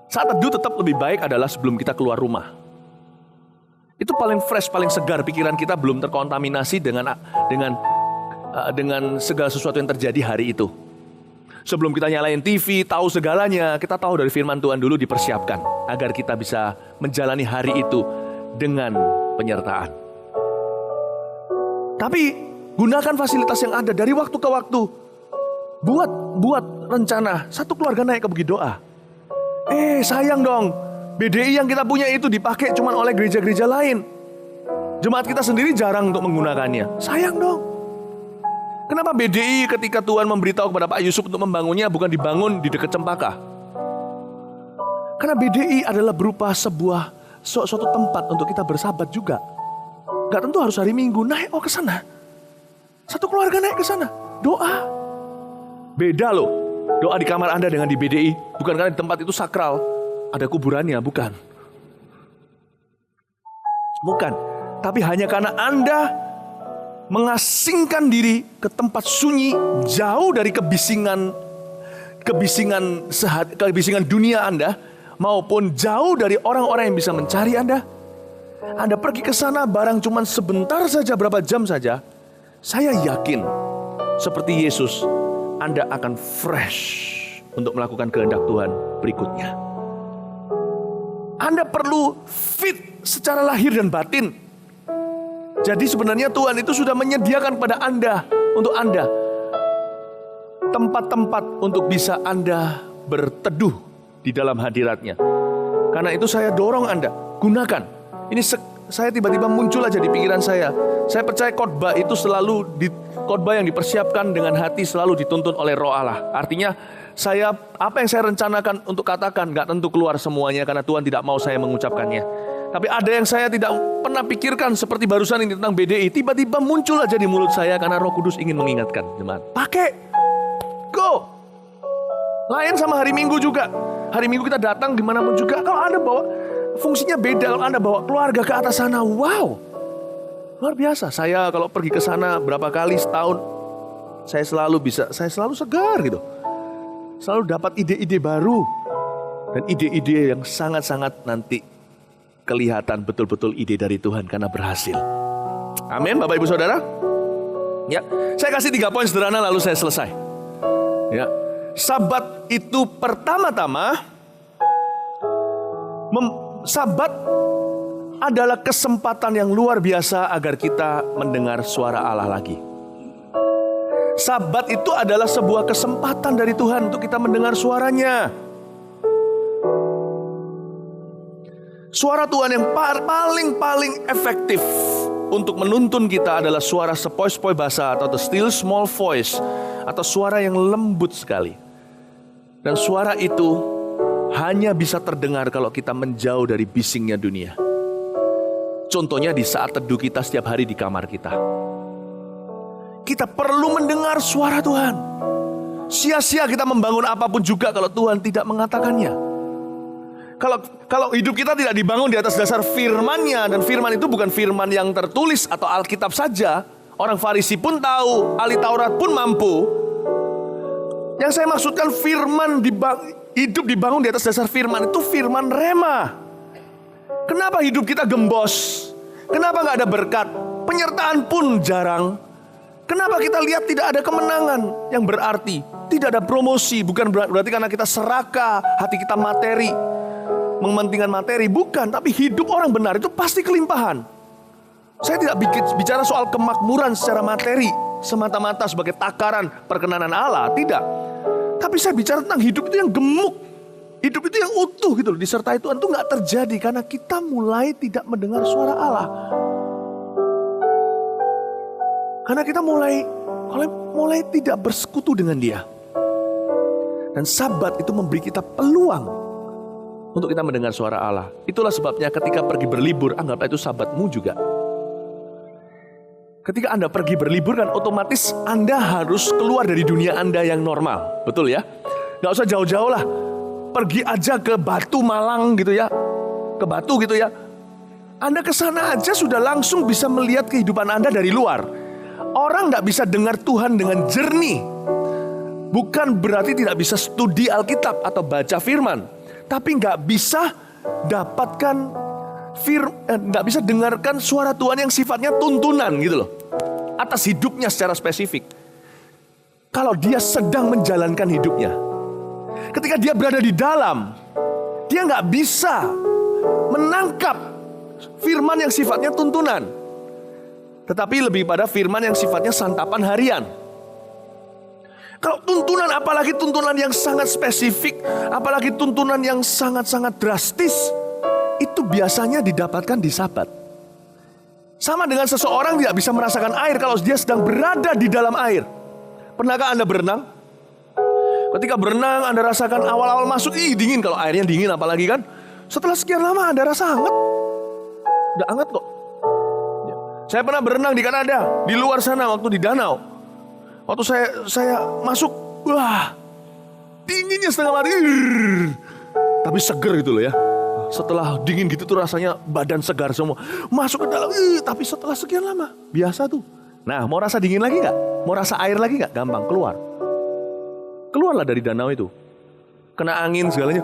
Saat teduh tetap lebih baik adalah sebelum kita keluar rumah. Itu paling fresh, paling segar, pikiran kita belum terkontaminasi dengan segala sesuatu yang terjadi hari itu. Sebelum kita nyalain TV, tahu segalanya, kita tahu dari firman Tuhan dulu dipersiapkan. Agar kita bisa menjalani hari itu dengan penyertaan. Tapi gunakan fasilitas yang ada dari waktu ke waktu. Buat rencana. Satu keluarga naik ke Bukit Doa. Sayang dong. BDI yang kita punya itu dipakai cuma oleh gereja-gereja lain. Jemaat kita sendiri jarang untuk menggunakannya. Sayang dong. Kenapa BDI ketika Tuhan memberitahu kepada Pak Yusuf untuk membangunnya bukan dibangun di dekat Cempaka? Karena BDI adalah berupa suatu tempat untuk kita bersahabat juga. Gak tentu harus hari Minggu naik ke sana. Satu keluarga naik ke sana, doa. Beda loh, doa di kamar Anda dengan di BDI. Bukan karena di tempat itu sakral, ada kuburannya, bukan. Bukan, tapi hanya karena Anda mengasingkan diri ke tempat sunyi, jauh dari kebisingan dunia Anda, maupun jauh dari orang-orang yang bisa mencari Anda. Anda pergi ke sana barang cuma sebentar saja, berapa jam saja. Saya yakin seperti Yesus, Anda akan fresh untuk melakukan kehendak Tuhan berikutnya. Anda perlu fit secara lahir dan batin. Jadi sebenarnya Tuhan itu sudah menyediakan pada Anda, untuk Anda, tempat-tempat untuk bisa Anda berteduh di dalam hadirat-Nya. Karena itu saya dorong Anda, gunakan. Ini saya tiba-tiba muncul aja di pikiran saya. Saya percaya khotbah itu khotbah yang dipersiapkan dengan hati selalu dituntun oleh Roh Allah. Artinya apa yang saya rencanakan untuk katakan gak tentu keluar semuanya karena Tuhan tidak mau saya mengucapkannya. Tapi ada yang saya tidak pernah pikirkan seperti barusan ini tentang BDI. Tiba-tiba muncul aja di mulut saya karena Roh Kudus ingin mengingatkan. Jemaat, pakai, go. Lain sama hari Minggu juga. Hari Minggu kita datang dimanapun juga. Kalau Anda bawa, fungsinya beda. Kalau Anda bawa keluarga ke atas sana, wow, luar biasa. Saya kalau pergi ke sana berapa kali setahun, saya selalu segar gitu. Selalu dapat ide-ide baru. Dan ide-ide yang sangat-sangat nanti kelihatan betul-betul ide dari Tuhan karena berhasil. Amin, Bapak Ibu Saudara. Ya, saya kasih 3 poin sederhana lalu saya selesai. Ya, Sabat itu pertama-tama, Sabat adalah kesempatan yang luar biasa agar kita mendengar suara Allah lagi. Sabat itu adalah sebuah kesempatan dari Tuhan untuk kita mendengar suaranya. Suara Tuhan yang paling efektif untuk menuntun kita adalah suara sepoi-sepoi basa atau the still small voice, atau suara yang lembut sekali. Dan suara itu hanya bisa terdengar kalau kita menjauh dari bisingnya dunia. Contohnya di saat teduh kita setiap hari di kamar kita. Kita perlu mendengar suara Tuhan. Sia-sia kita membangun apapun juga kalau Tuhan tidak mengatakannya. Kalau hidup kita tidak dibangun di atas dasar firman-Nya, dan firman itu bukan firman yang tertulis atau Alkitab saja. Orang Farisi pun tahu, ahli Taurat pun mampu. Yang saya maksudkan hidup dibangun di atas dasar firman itu firman rema. Kenapa hidup kita gembos? Kenapa gak ada berkat? Penyertaan pun jarang. Kenapa kita lihat tidak ada kemenangan yang berarti? Tidak ada promosi, bukan berarti karena kita serakah, hati kita materi, mementingkan materi, bukan. Tapi hidup orang benar itu pasti kelimpahan. Saya tidak bicara soal kemakmuran secara materi semata-mata sebagai takaran perkenanan Allah, tidak. Tapi saya bicara tentang hidup itu yang gemuk, hidup itu yang utuh gitu loh. Disertai Tuhan itu gak terjadi karena kita mulai tidak mendengar suara Allah. Karena kita mulai tidak bersekutu dengan Dia. Dan Sabat itu memberi kita peluang untuk kita mendengar suara Allah. Itulah sebabnya ketika pergi berlibur, anggaplah itu Sabatmu juga. Ketika Anda pergi berlibur kan otomatis Anda harus keluar dari dunia Anda yang normal. Betul ya? Gak usah jauh-jauh lah. Pergi aja ke Batu Malang gitu ya. Ke Batu gitu ya. Anda ke sana aja sudah langsung bisa melihat kehidupan Anda dari luar. Orang gak bisa dengar Tuhan dengan jernih. Bukan berarti tidak bisa studi Alkitab atau baca firman. Tapi gak bisa gak bisa dengarkan suara Tuhan yang sifatnya tuntunan gitu loh. Atas hidupnya secara spesifik. Kalau dia sedang menjalankan hidupnya. Ketika dia berada di dalam, dia gak bisa menangkap firman yang sifatnya tuntunan. Tetapi lebih pada firman yang sifatnya santapan harian. Kalau tuntunan, apalagi tuntunan yang sangat spesifik, apalagi tuntunan yang sangat-sangat drastis, itu biasanya didapatkan di Sabat. Sama dengan seseorang tidak bisa merasakan air kalau dia sedang berada di dalam air. Pernahkah Anda berenang? Ketika berenang Anda rasakan awal-awal masuk, dingin, kalau airnya dingin apalagi kan. Setelah sekian lama Anda rasa hangat. Udah hangat kok. Saya pernah berenang di Kanada, di luar sana waktu di danau. Waktu saya masuk, wah, dinginnya setengah mati. Tapi seger gitu loh ya. Setelah dingin gitu tuh rasanya badan segar semua. Masuk ke dalam, tapi setelah sekian lama, biasa tuh. Nah, mau rasa dingin lagi gak? Mau rasa air lagi gak? Gampang, keluar. Keluarlah dari danau itu. Kena angin segalanya,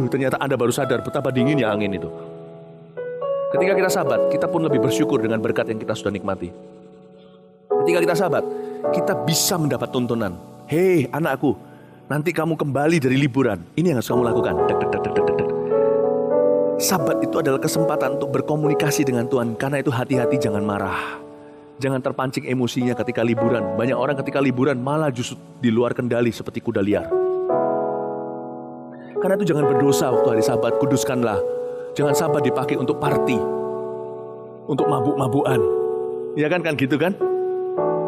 ternyata Anda baru sadar betapa dinginnya angin itu. Ketika kita Sabat, kita pun lebih bersyukur dengan berkat yang kita sudah nikmati. Ketika kita Sabat, kita bisa mendapat tuntunan. Hei anakku, nanti kamu kembali dari liburan. Ini yang harus kamu lakukan. Sabat itu adalah kesempatan untuk berkomunikasi dengan Tuhan. Karena itu hati-hati jangan marah. Jangan terpancing emosinya ketika liburan. Banyak orang ketika liburan malah justru di luar kendali seperti kuda liar. Karena itu jangan berdosa waktu hari Sabat, kuduskanlah. Jangan Sabat dipakai untuk party, untuk mabuk-mabukan. Ya kan gitu kan?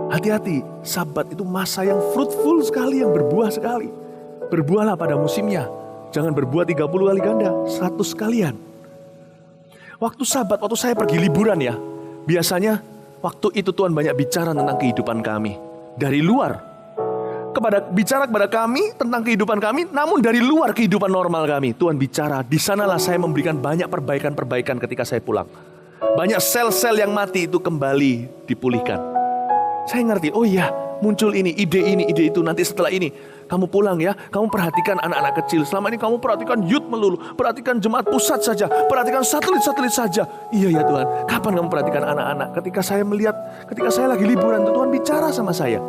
Hati-hati, Sabat itu masa yang fruitful sekali, yang berbuah sekali. Berbuahlah pada musimnya. Jangan berbuah 30 kali ganda, 100 sekalian. Waktu Sabat, waktu saya pergi liburan ya, biasanya waktu itu Tuhan banyak bicara tentang kehidupan kami. Dari luar. Bicara kepada kami tentang kehidupan kami, namun dari luar kehidupan normal kami. Tuhan bicara, di sanalah saya memberikan banyak perbaikan-perbaikan ketika saya pulang. Banyak sel-sel yang mati itu kembali dipulihkan. Saya ngerti, oh iya, muncul ini, ide itu. Nanti setelah ini, kamu pulang ya, kamu perhatikan anak-anak kecil. Selama ini kamu perhatikan youth melulu, perhatikan jemaat pusat saja, perhatikan satelit-satelit saja. Iya ya Tuhan, kapan kamu perhatikan anak-anak? Ketika saya melihat, ketika saya lagi liburan, Tuhan bicara sama saya.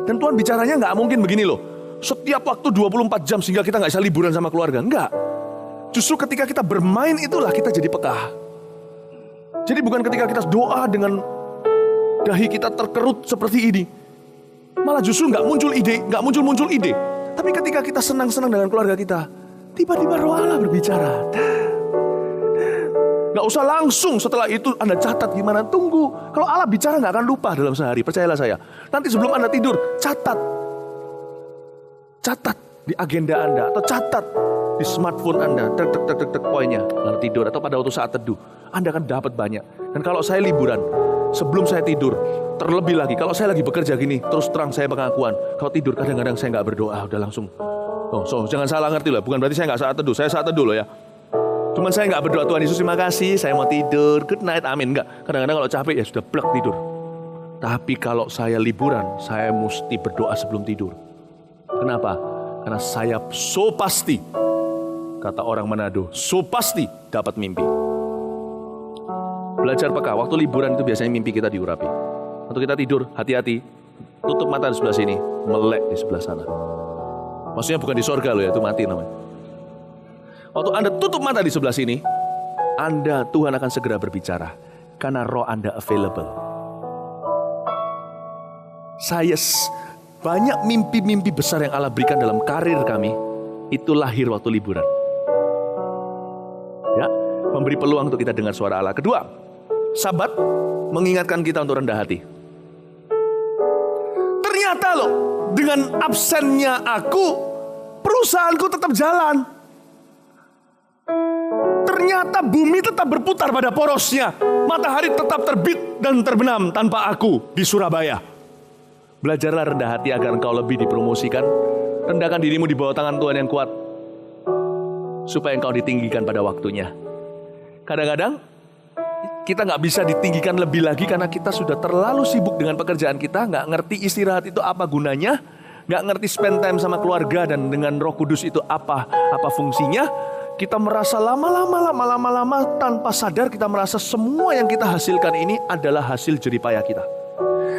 Dan Tuhan bicaranya nggak mungkin begini loh. Setiap waktu 24 jam sehingga kita nggak bisa liburan sama keluarga. Enggak. Justru ketika kita bermain itulah kita jadi peka. Jadi bukan ketika kita doa dengan dahi kita terkerut seperti ini. Malah justru nggak muncul ide. Tapi ketika kita senang-senang dengan keluarga kita, tiba-tiba Roh Allah berbicara. Nggak usah langsung setelah itu Anda catat gimana. Tunggu. Kalau Allah bicara nggak akan lupa dalam sehari. Percayalah saya. Nanti sebelum Anda tidur, catat di agenda Anda. Atau catat di smartphone Anda. Tek poinnya. Lalu tidur atau pada waktu saat teduh. Anda akan dapat banyak. Dan kalau saya liburan, sebelum saya tidur, terlebih lagi, kalau saya lagi bekerja gini, terus terang saya pengakuan. Kalau tidur kadang-kadang saya nggak berdoa, udah langsung. Jangan salah ngerti lah. Bukan berarti saya nggak saat teduh. Saya saat teduh loh ya. Cuman saya nggak berdoa, Tuhan Yesus terima kasih, saya mau tidur, good night, amin. Enggak, kadang-kadang kalau capek ya sudah plek tidur. Tapi kalau saya liburan, saya mesti berdoa sebelum tidur. Kenapa? Karena saya so pasti, kata orang Manado, so pasti dapat mimpi. Belajar peka, waktu liburan itu biasanya mimpi kita diurapi. Waktu kita tidur, hati-hati, tutup mata di sebelah sini, melek di sebelah sana. Maksudnya bukan di sorga loh ya, itu mati namanya. Waktu Anda tutup mata di sebelah sini, Tuhan akan segera berbicara. Karena roh Anda available. Banyak mimpi-mimpi besar yang Allah berikan dalam karir kami, itu lahir waktu liburan. Ya, memberi peluang untuk kita dengar suara Allah. Kedua, Sabat mengingatkan kita untuk rendah hati. Ternyata loh, dengan absennya aku, perusahaanku tetap jalan. Ternyata bumi tetap berputar pada porosnya. Matahari tetap terbit dan terbenam tanpa aku di Surabaya. Belajarlah rendah hati agar engkau lebih dipromosikan. Rendahkan dirimu di bawah tangan Tuhan yang kuat. Supaya engkau ditinggikan pada waktunya. Kadang-kadang kita nggak bisa ditinggikan lebih lagi karena kita sudah terlalu sibuk dengan pekerjaan kita. Nggak ngerti istirahat itu apa gunanya. Nggak ngerti spend time sama keluarga dan dengan Roh Kudus itu apa fungsinya. Kita merasa lama-lama tanpa sadar kita merasa semua yang kita hasilkan ini adalah hasil jeripayah kita.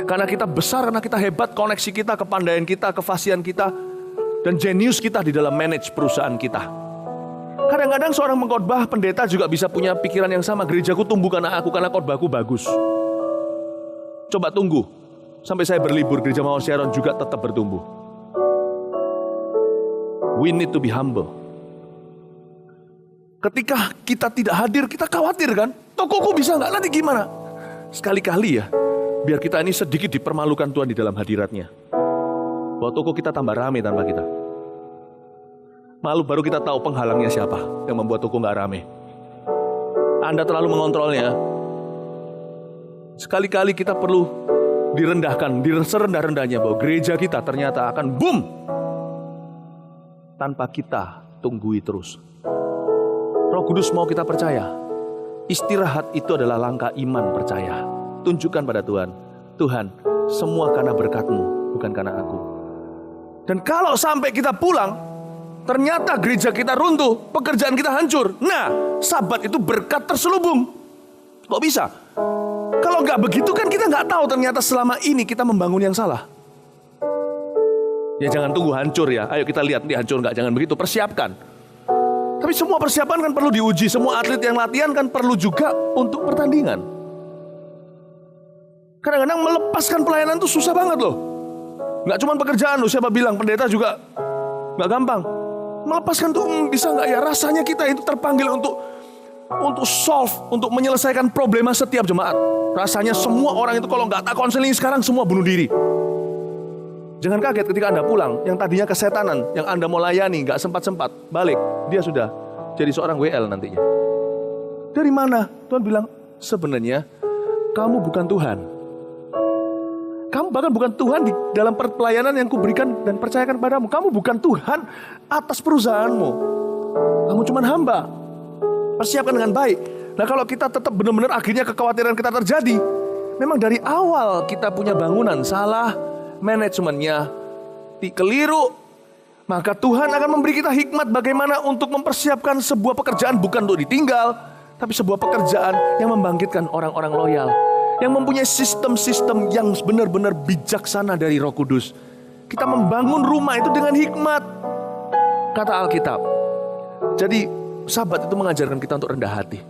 Karena kita besar, karena kita hebat, koneksi kita, kepandaian kita, kefasihan kita, dan jenius kita di dalam manage perusahaan kita. Kadang-kadang seorang pengkhotbah, pendeta juga bisa punya pikiran yang sama. Gerejaku tumbuh karena khotbahku bagus. Coba tunggu, sampai saya berlibur, gereja Mawar Sharon juga tetap bertumbuh. We need to be humble. Ketika kita tidak hadir, kita khawatir kan? Tokoku bisa nggak? Nanti gimana? Sekali-kali ya, biar kita ini sedikit dipermalukan Tuhan di dalam hadiratnya. Bahwa toko kita tambah rame tanpa kita. Malu baru kita tahu penghalangnya siapa yang membuat toko nggak rame. Anda terlalu mengontrolnya. Sekali-kali kita perlu direndahkan, serendah-rendahnya bahwa gereja kita ternyata akan boom. Tanpa kita tunggui terus. Roh Kudus mau kita percaya. Istirahat itu adalah langkah iman percaya. Tunjukkan pada Tuhan. Tuhan, semua karena berkat-Mu, bukan karena aku. Dan kalau sampai kita pulang, ternyata gereja kita runtuh, pekerjaan kita hancur. Nah, Sabat itu berkat terselubung. Kok bisa? Kalau nggak begitu kan kita nggak tahu ternyata selama ini kita membangun yang salah. Ya jangan tunggu hancur ya. Ayo kita lihat nih hancur nggak. Jangan begitu, persiapkan. Tapi semua persiapan kan perlu diuji. Semua atlet yang latihan kan perlu juga untuk pertandingan. Kadang-kadang melepaskan pelayanan itu susah banget loh. Nggak cuma pekerjaan loh. Siapa bilang pendeta juga nggak gampang. Melepaskan tuh bisa nggak ya? Rasanya kita itu terpanggil untuk solve, untuk menyelesaikan problema setiap jemaat. Rasanya semua orang itu kalau nggak tak konseling sekarang semua bunuh diri. Jangan kaget ketika Anda pulang, yang tadinya kesetanan, yang Anda mau layani, gak sempat-sempat, balik. Dia sudah jadi seorang WL nantinya. Dari mana? Tuhan bilang, sebenarnya kamu bukan Tuhan. Kamu bahkan bukan Tuhan di dalam pelayanan yang kuberikan dan percayakan padamu. Kamu bukan Tuhan atas perusahaanmu. Kamu cuma hamba. Persiapkan dengan baik. Nah kalau kita tetap benar-benar akhirnya kekhawatiran kita terjadi. Memang dari awal kita punya bangunan salah. manajemennya keliru, maka Tuhan akan memberi kita hikmat bagaimana untuk mempersiapkan sebuah pekerjaan bukan untuk ditinggal, tapi sebuah pekerjaan yang membangkitkan orang-orang loyal, yang mempunyai sistem-sistem yang benar-benar bijaksana dari Roh Kudus. Kita membangun rumah itu dengan hikmat, kata Alkitab. Jadi Sabat itu mengajarkan kita untuk rendah hati,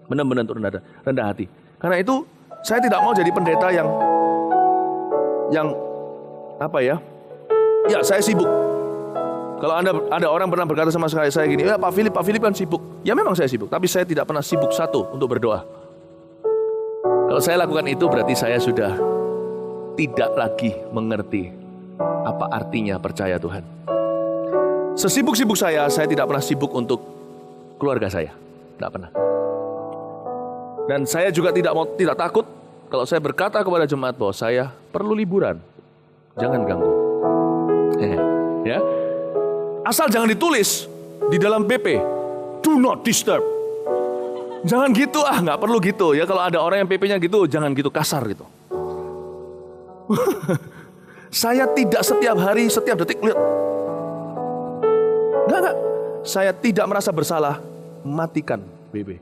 benar-benar untuk rendah hati. Karena itu saya tidak mau jadi pendeta yang apa ya? Ya, saya sibuk. Kalau ada orang pernah berkata sama saya gini, ya Pak Philip kan sibuk. Ya memang saya sibuk, tapi saya tidak pernah sibuk satu untuk berdoa. Kalau saya lakukan itu berarti saya sudah tidak lagi mengerti apa artinya percaya Tuhan. Sesibuk-sibuk saya tidak pernah sibuk untuk keluarga saya. Tidak pernah. Dan saya juga tidak takut kalau saya berkata kepada jemaat bahwa saya perlu liburan. Jangan ganggu. Ya. Asal jangan ditulis di dalam PP, do not disturb. Jangan gitu, nggak perlu gitu ya. Kalau ada orang yang PP-nya gitu, jangan gitu kasar gitu. Saya tidak setiap hari, setiap detik lihat. Enggak. Saya tidak merasa bersalah. Matikan BB.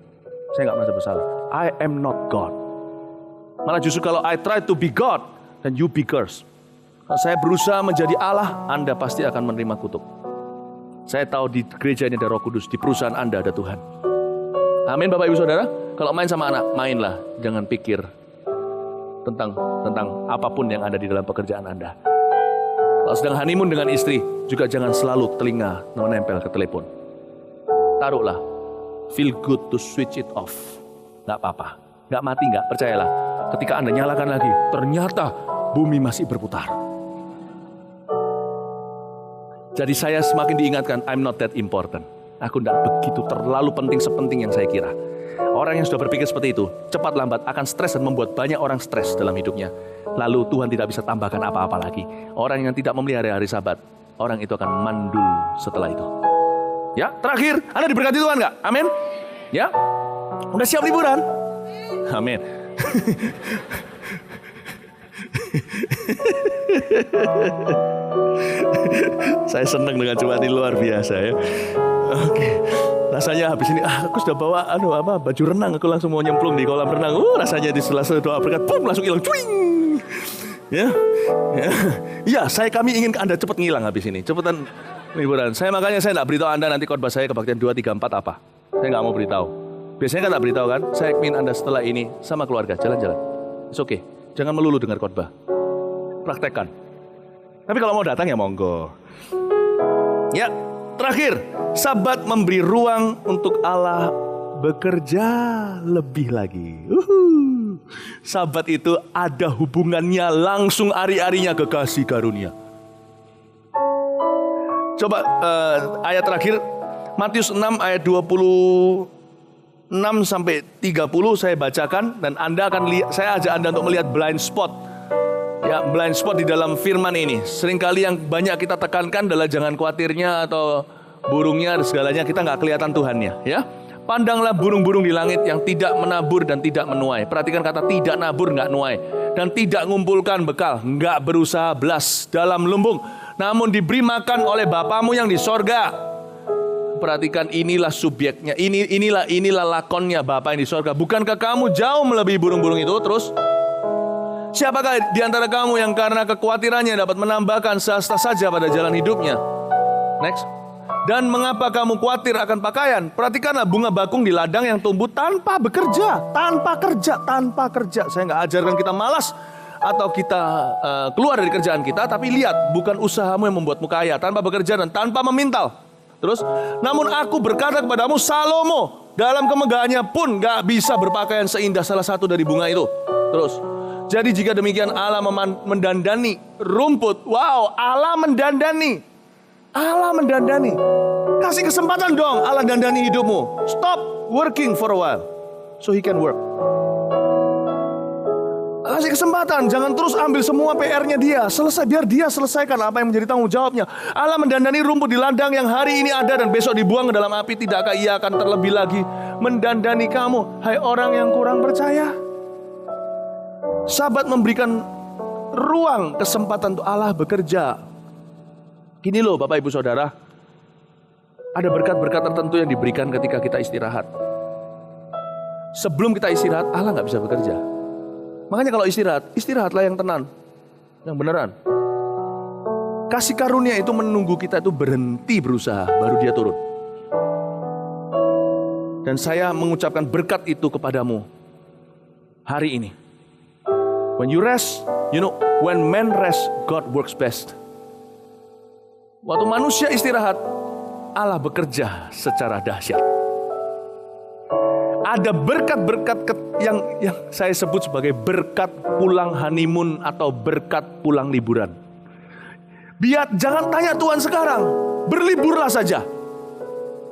Saya nggak merasa bersalah. I am not God. Malah justru kalau I try to be God, then you be cursed. Kalau saya berusaha menjadi Allah, Anda pasti akan menerima kutuk. Saya tahu di gereja ini ada Roh Kudus, di perusahaan Anda ada Tuhan. Amin Bapak Ibu Saudara. Kalau main sama anak, mainlah. Jangan pikir tentang apapun yang ada di dalam pekerjaan Anda. Kalau sedang honeymoon dengan istri, juga jangan selalu telinga menempel ke telepon. Taruhlah. Feel good to switch it off. Gak apa-apa. Gak mati gak, percayalah. Ketika Anda nyalakan lagi, ternyata bumi masih berputar. Jadi saya semakin diingatkan, I'm not that important. Aku tidak begitu terlalu penting sepenting yang saya kira. Orang yang sudah berpikir seperti itu, cepat lambat akan stres dan membuat banyak orang stres dalam hidupnya. Lalu Tuhan tidak bisa tambahkan apa-apa lagi. Orang yang tidak memelihara hari Sabat, orang itu akan mandul setelah itu. Ya, terakhir, Anda diberkati Tuhan nggak? Amin. Ya, udah siap liburan? Amin. Saya senang dengan jemaat ini luar biasa ya. Oke. Rasanya habis ini aku sudah bawa baju renang, aku langsung mau nyemplung di kolam renang. Rasanya di selesai doa berkat langsung hilang. Cuing. Ya. Iya, kami ingin Anda cepat ngilang habis ini. Cepetan liburan. Makanya saya enggak beritahu Anda nanti khotbah saya kebaktian 2, 3, 4 apa. Saya enggak mau beritahu. Biasanya kan enggak beritahu kan? Saya ingin Anda setelah ini sama keluarga jalan-jalan. It's okay. Jangan melulu dengar khotbah. Praktekkan. Tapi kalau mau datang ya monggo. Ya, terakhir, Sabat memberi ruang untuk Allah bekerja lebih lagi. Sabat itu ada hubungannya langsung ari-arinya ke kasih karunia. Coba ayat terakhir, Matius 6 ayat 26 sampai 30 saya bacakan dan Anda akan lihat, saya ajak Anda untuk melihat blind spot. Ya, blind spot di dalam firman ini. Seringkali yang banyak kita tekankan adalah jangan khawatirnya atau burungnya dan segalanya, kita nggak kelihatan Tuhannya. Ya, pandanglah burung-burung di langit yang tidak menabur dan tidak menuai. Perhatikan kata tidak nabur, nggak nuai, dan tidak mengumpulkan bekal, nggak berusaha belas dalam lumbung, namun diberi makan oleh Bapamu yang di sorga. Perhatikan, inilah subjeknya, inilah lakonnya Bapa yang di sorga. Bukankah kamu jauh melebihi burung-burung itu? Terus, siapakah di antara kamu yang karena kekhawatirannya dapat menambahkan sehasta saja pada jalan hidupnya? Next. Dan mengapa kamu khawatir akan pakaian? Perhatikanlah bunga bakung di ladang yang tumbuh tanpa bekerja, tanpa kerja. Saya nggak ajarkan kita malas atau kita keluar dari kerjaan kita, tapi lihat, bukan usahamu yang membuatmu kaya, tanpa bekerja dan tanpa memintal. Terus, namun aku berkata kepadamu, Salomo dalam kemegahannya pun gak bisa berpakaian seindah salah satu dari bunga itu. Terus, jadi jika demikian Allah mendandani rumput. Wow, Allah mendandani. Kasih kesempatan dong Allah dandani hidupmu. Stop working for a while so he can work. Kasih kesempatan, jangan terus ambil semua PR-nya dia. Biar dia selesaikan apa yang menjadi tanggung jawabnya. Allah mendandani rumput di ladang yang hari ini ada dan besok dibuang ke dalam api. Tidakkah ia akan terlebih lagi mendandani kamu, hai orang yang kurang percaya? Sabat memberikan ruang, kesempatan untuk Allah bekerja. Gini loh Bapak Ibu Saudara, ada berkat-berkat tertentu yang diberikan ketika kita istirahat. Sebelum kita istirahat, Allah nggak bisa bekerja. Makanya kalau istirahat, istirahatlah yang tenang, yang beneran. Kasih karunia itu menunggu kita itu berhenti berusaha, baru dia turun. Dan saya mengucapkan berkat itu kepadamu hari ini. When you rest, you know, when man rest, God works best. Waktu manusia istirahat, Allah bekerja secara dahsyat. Ada berkat-berkat yang saya sebut sebagai berkat pulang honeymoon atau berkat pulang liburan. Jangan tanya Tuhan sekarang, berliburlah saja.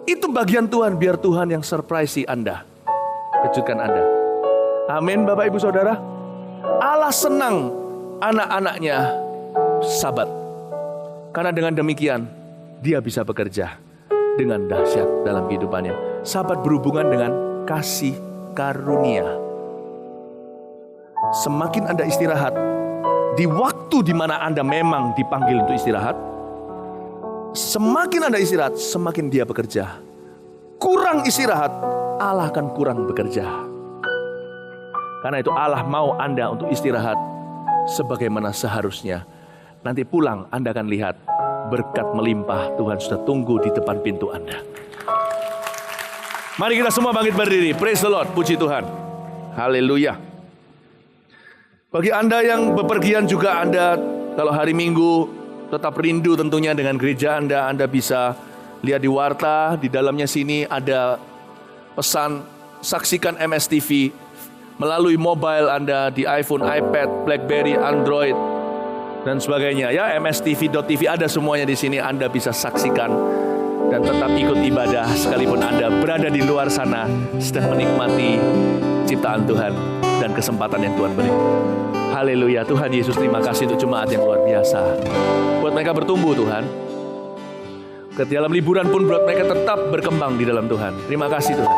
Itu bagian Tuhan, biar Tuhan yang surprise Anda, kejutkan Anda. Amin Bapak Ibu Saudara. Allah senang anak-anaknya sabat. Karena dengan demikian, dia bisa bekerja dengan dahsyat dalam kehidupannya. Sabat berhubungan dengan kasih karunia. Semakin Anda istirahat, di waktu di mana Anda memang dipanggil untuk istirahat, semakin Anda istirahat, semakin dia bekerja. Kurang istirahat, Allah akan kurang bekerja. Karena itu Allah mau Anda untuk istirahat sebagaimana seharusnya. Nanti pulang Anda akan lihat berkat melimpah, Tuhan sudah tunggu di depan pintu Anda. Mari kita semua bangkit berdiri. Praise the Lord, puji Tuhan. Haleluya. Bagi Anda yang bepergian juga, Anda kalau hari Minggu tetap rindu tentunya dengan gereja Anda bisa lihat di warta, di dalamnya sini ada pesan, saksikan MSTV melalui mobile Anda di iPhone, iPad, BlackBerry, Android, dan sebagainya. Ya, mstv.tv ada semuanya di sini, Anda bisa saksikan dan tetap ikut ibadah sekalipun Anda berada di luar sana sedang menikmati ciptaan Tuhan dan kesempatan yang Tuhan beri. Haleluya, Tuhan Yesus terima kasih untuk jemaat yang luar biasa. Buat mereka bertumbuh Tuhan. Ke dalam liburan pun buat mereka tetap berkembang di dalam Tuhan. Terima kasih Tuhan.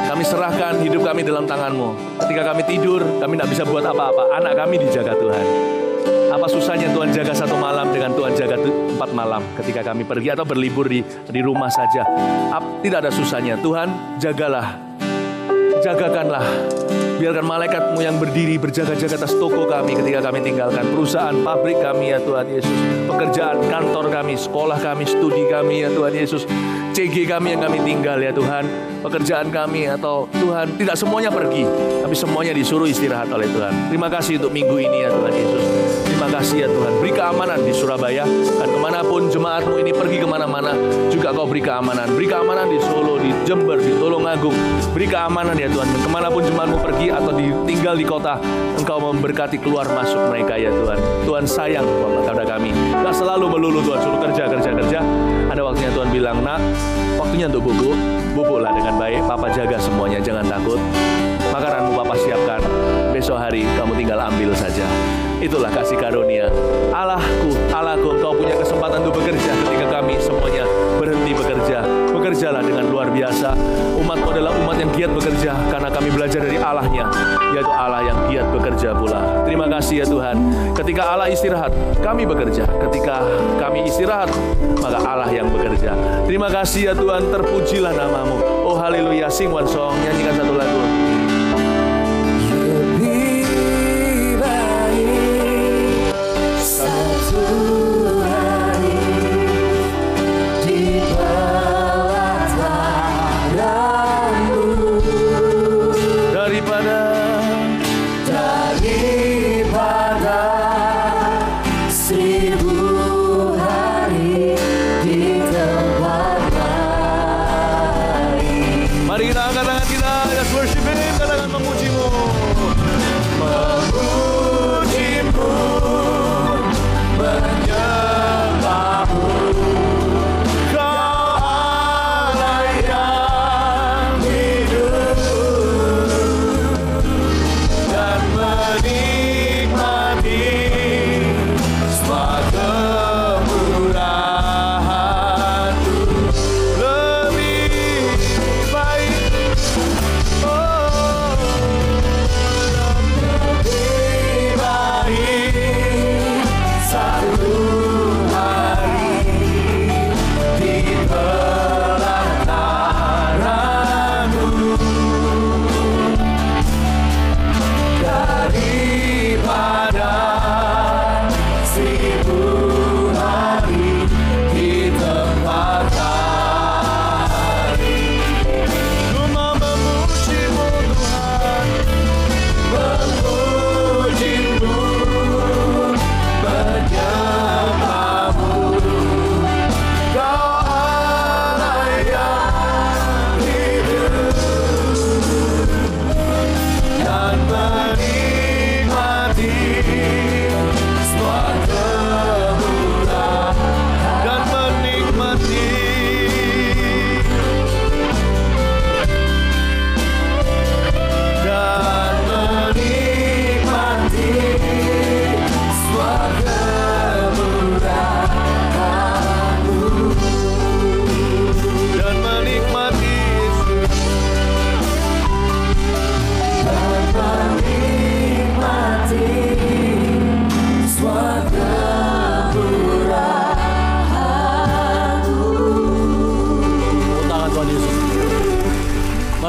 Kami serahkan hidup kami dalam tangan-Mu. Ketika kami tidur, kami tidak bisa buat apa-apa. Anak kami dijaga Tuhan. Apa susahnya Tuhan jaga 1 malam dengan Tuhan jaga 4 malam ketika kami pergi atau berlibur di rumah saja. Tidak ada susahnya. Tuhan, jagakanlah. Biarkan malaikat-Mu yang berdiri berjaga-jaga atas toko kami ketika kami tinggalkan perusahaan, pabrik kami ya Tuhan Yesus. Pekerjaan, kantor kami, sekolah kami, studi kami ya Tuhan Yesus. CG kami yang kami tinggal ya Tuhan. Pekerjaan kami atau Tuhan, tidak semuanya pergi, tapi semuanya disuruh istirahat oleh Tuhan. Terima kasih untuk minggu ini ya Tuhan Yesus. Terima kasih ya Tuhan. Beri keamanan di Surabaya. Dan kemanapun jemaat-Mu ini pergi kemana-mana, juga Kau beri keamanan. Beri keamanan di Solo, di Jember, di Tulungagung. Beri keamanan ya Tuhan. Dan kemanapun jemaat-Mu pergi atau tinggal di kota, Engkau memberkati keluar masuk mereka ya Tuhan. Tuhan sayang kepada kami. Gak selalu melulu Tuhan suruh kerja. Ada waktunya Tuhan bilang, nak, waktunya untuk bubuk. Bubuklah dengan baik. Papa jaga semuanya, jangan takut. Makananmu Papa siapkan. Besok hari kamu tinggal ambil saja. Itulah kasih karunia. Allahku, Engkau punya kesempatan untuk bekerja ketika kami semuanya berhenti bekerja. Bekerjalah dengan luar biasa. Umat-Mu adalah umat yang giat bekerja karena kami belajar dari Allahnya, yaitu Allah yang giat bekerja pula. Terima kasih ya Tuhan. Ketika Allah istirahat, kami bekerja. Ketika kami istirahat, maka Allah yang bekerja. Terima kasih ya Tuhan, terpujilah nama-Mu. Oh haleluya, sing one song, nyanyikan satu lagu. Mari kita angkat tangan kita, let's worship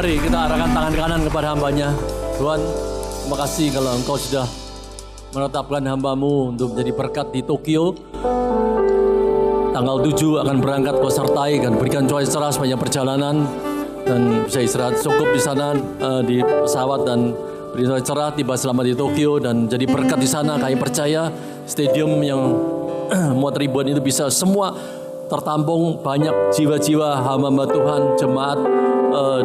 Mari kita arahkan tangan kanan kepada hambanya. Tuhan, terima kasih kalau Engkau sudah menetapkan hamba-Mu untuk menjadi berkat di Tokyo. Tanggal 7 akan berangkat kau sertai dan berikan cuaca cerah sepanjang perjalanan dan bisa istirahat cukup di sana di pesawat dan beri cuaca cerah, tiba selamat di Tokyo dan jadi berkat di sana. Kami percaya stadium yang muat ribuan itu bisa semua tertampung, banyak jiwa-jiwa hamba-hamba Tuhan, jemaat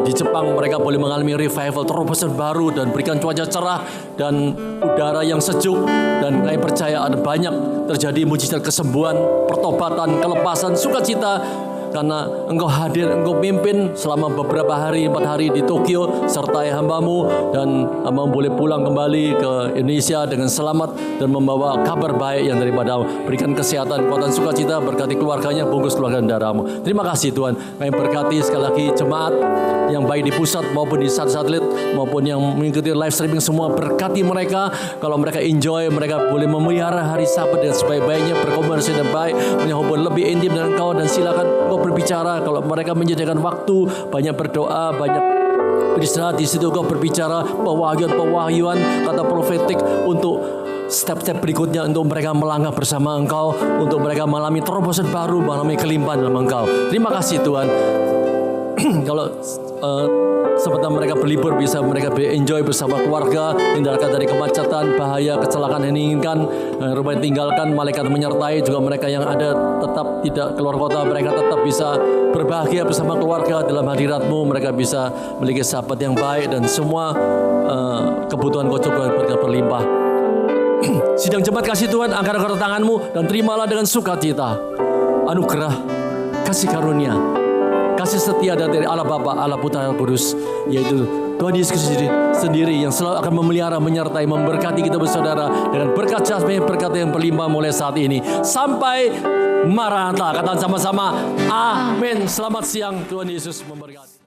di Jepang mereka boleh mengalami revival, terobosan baru dan berikan cuaca cerah dan udara yang sejuk, dan kami percaya ada banyak terjadi mujizat kesembuhan, pertobatan, kelepasan, sukacita karena Engkau hadir, Engkau pimpin selama beberapa hari, 4 hari di Tokyo, sertai hamba-Mu dan hamba boleh pulang kembali ke Indonesia dengan selamat dan membawa kabar baik yang daripada berikan kesehatan, kekuatan, sukacita, berkati keluarganya, bungkus keluarga dan darah-Mu. Terima kasih Tuhan. Kami berkati sekali lagi jemaat yang baik di pusat maupun di satelit maupun yang mengikuti live streaming, semua berkati mereka. Kalau mereka enjoy, mereka boleh memelihara hari Sabat dengan sebaik-baiknya, berkomunikasi dengan baik, punya hubungan lebih intim dengan Engkau, dan silakan Engkau berbicara. Kalau mereka menyediakan waktu, banyak berdoa, banyak beristirahat di situ, Engkau berbicara pewahyuan, kata profetik untuk step-step berikutnya, untuk mereka melangkah bersama Engkau, untuk mereka mengalami terobosan baru, mengalami kelimpahan dalam Engkau. Terima kasih Tuhan. Kalau sebentar mereka berlibur, bisa mereka enjoy bersama keluarga, hindarkan dari kemacetan, bahaya, kecelakaan yang diinginkan, rumah yang tinggalkan, malaikat menyertai. Juga mereka yang ada tetap tidak keluar kota, mereka tetap bisa berbahagia bersama keluarga dalam hadirat-Mu. Mereka bisa memiliki sahabat yang baik dan semua kebutuhan Kau cukup berlimpah. Sidang jemaat kasih Tuhan, angkat tangan-Mu dan terimalah dengan sukacita anugerah, kasih karunia, kasih setia dari Allah Bapa, Allah Putra, Allah Kudus, yaitu Tuhan Yesus sendiri yang selalu akan memelihara, menyertai, memberkati kita bersaudara dengan berkat jasmani, berkat yang berlimpah mulai saat ini sampai Maranatha. Katakan sama-sama, amin. Selamat siang, Tuhan Yesus memberkati.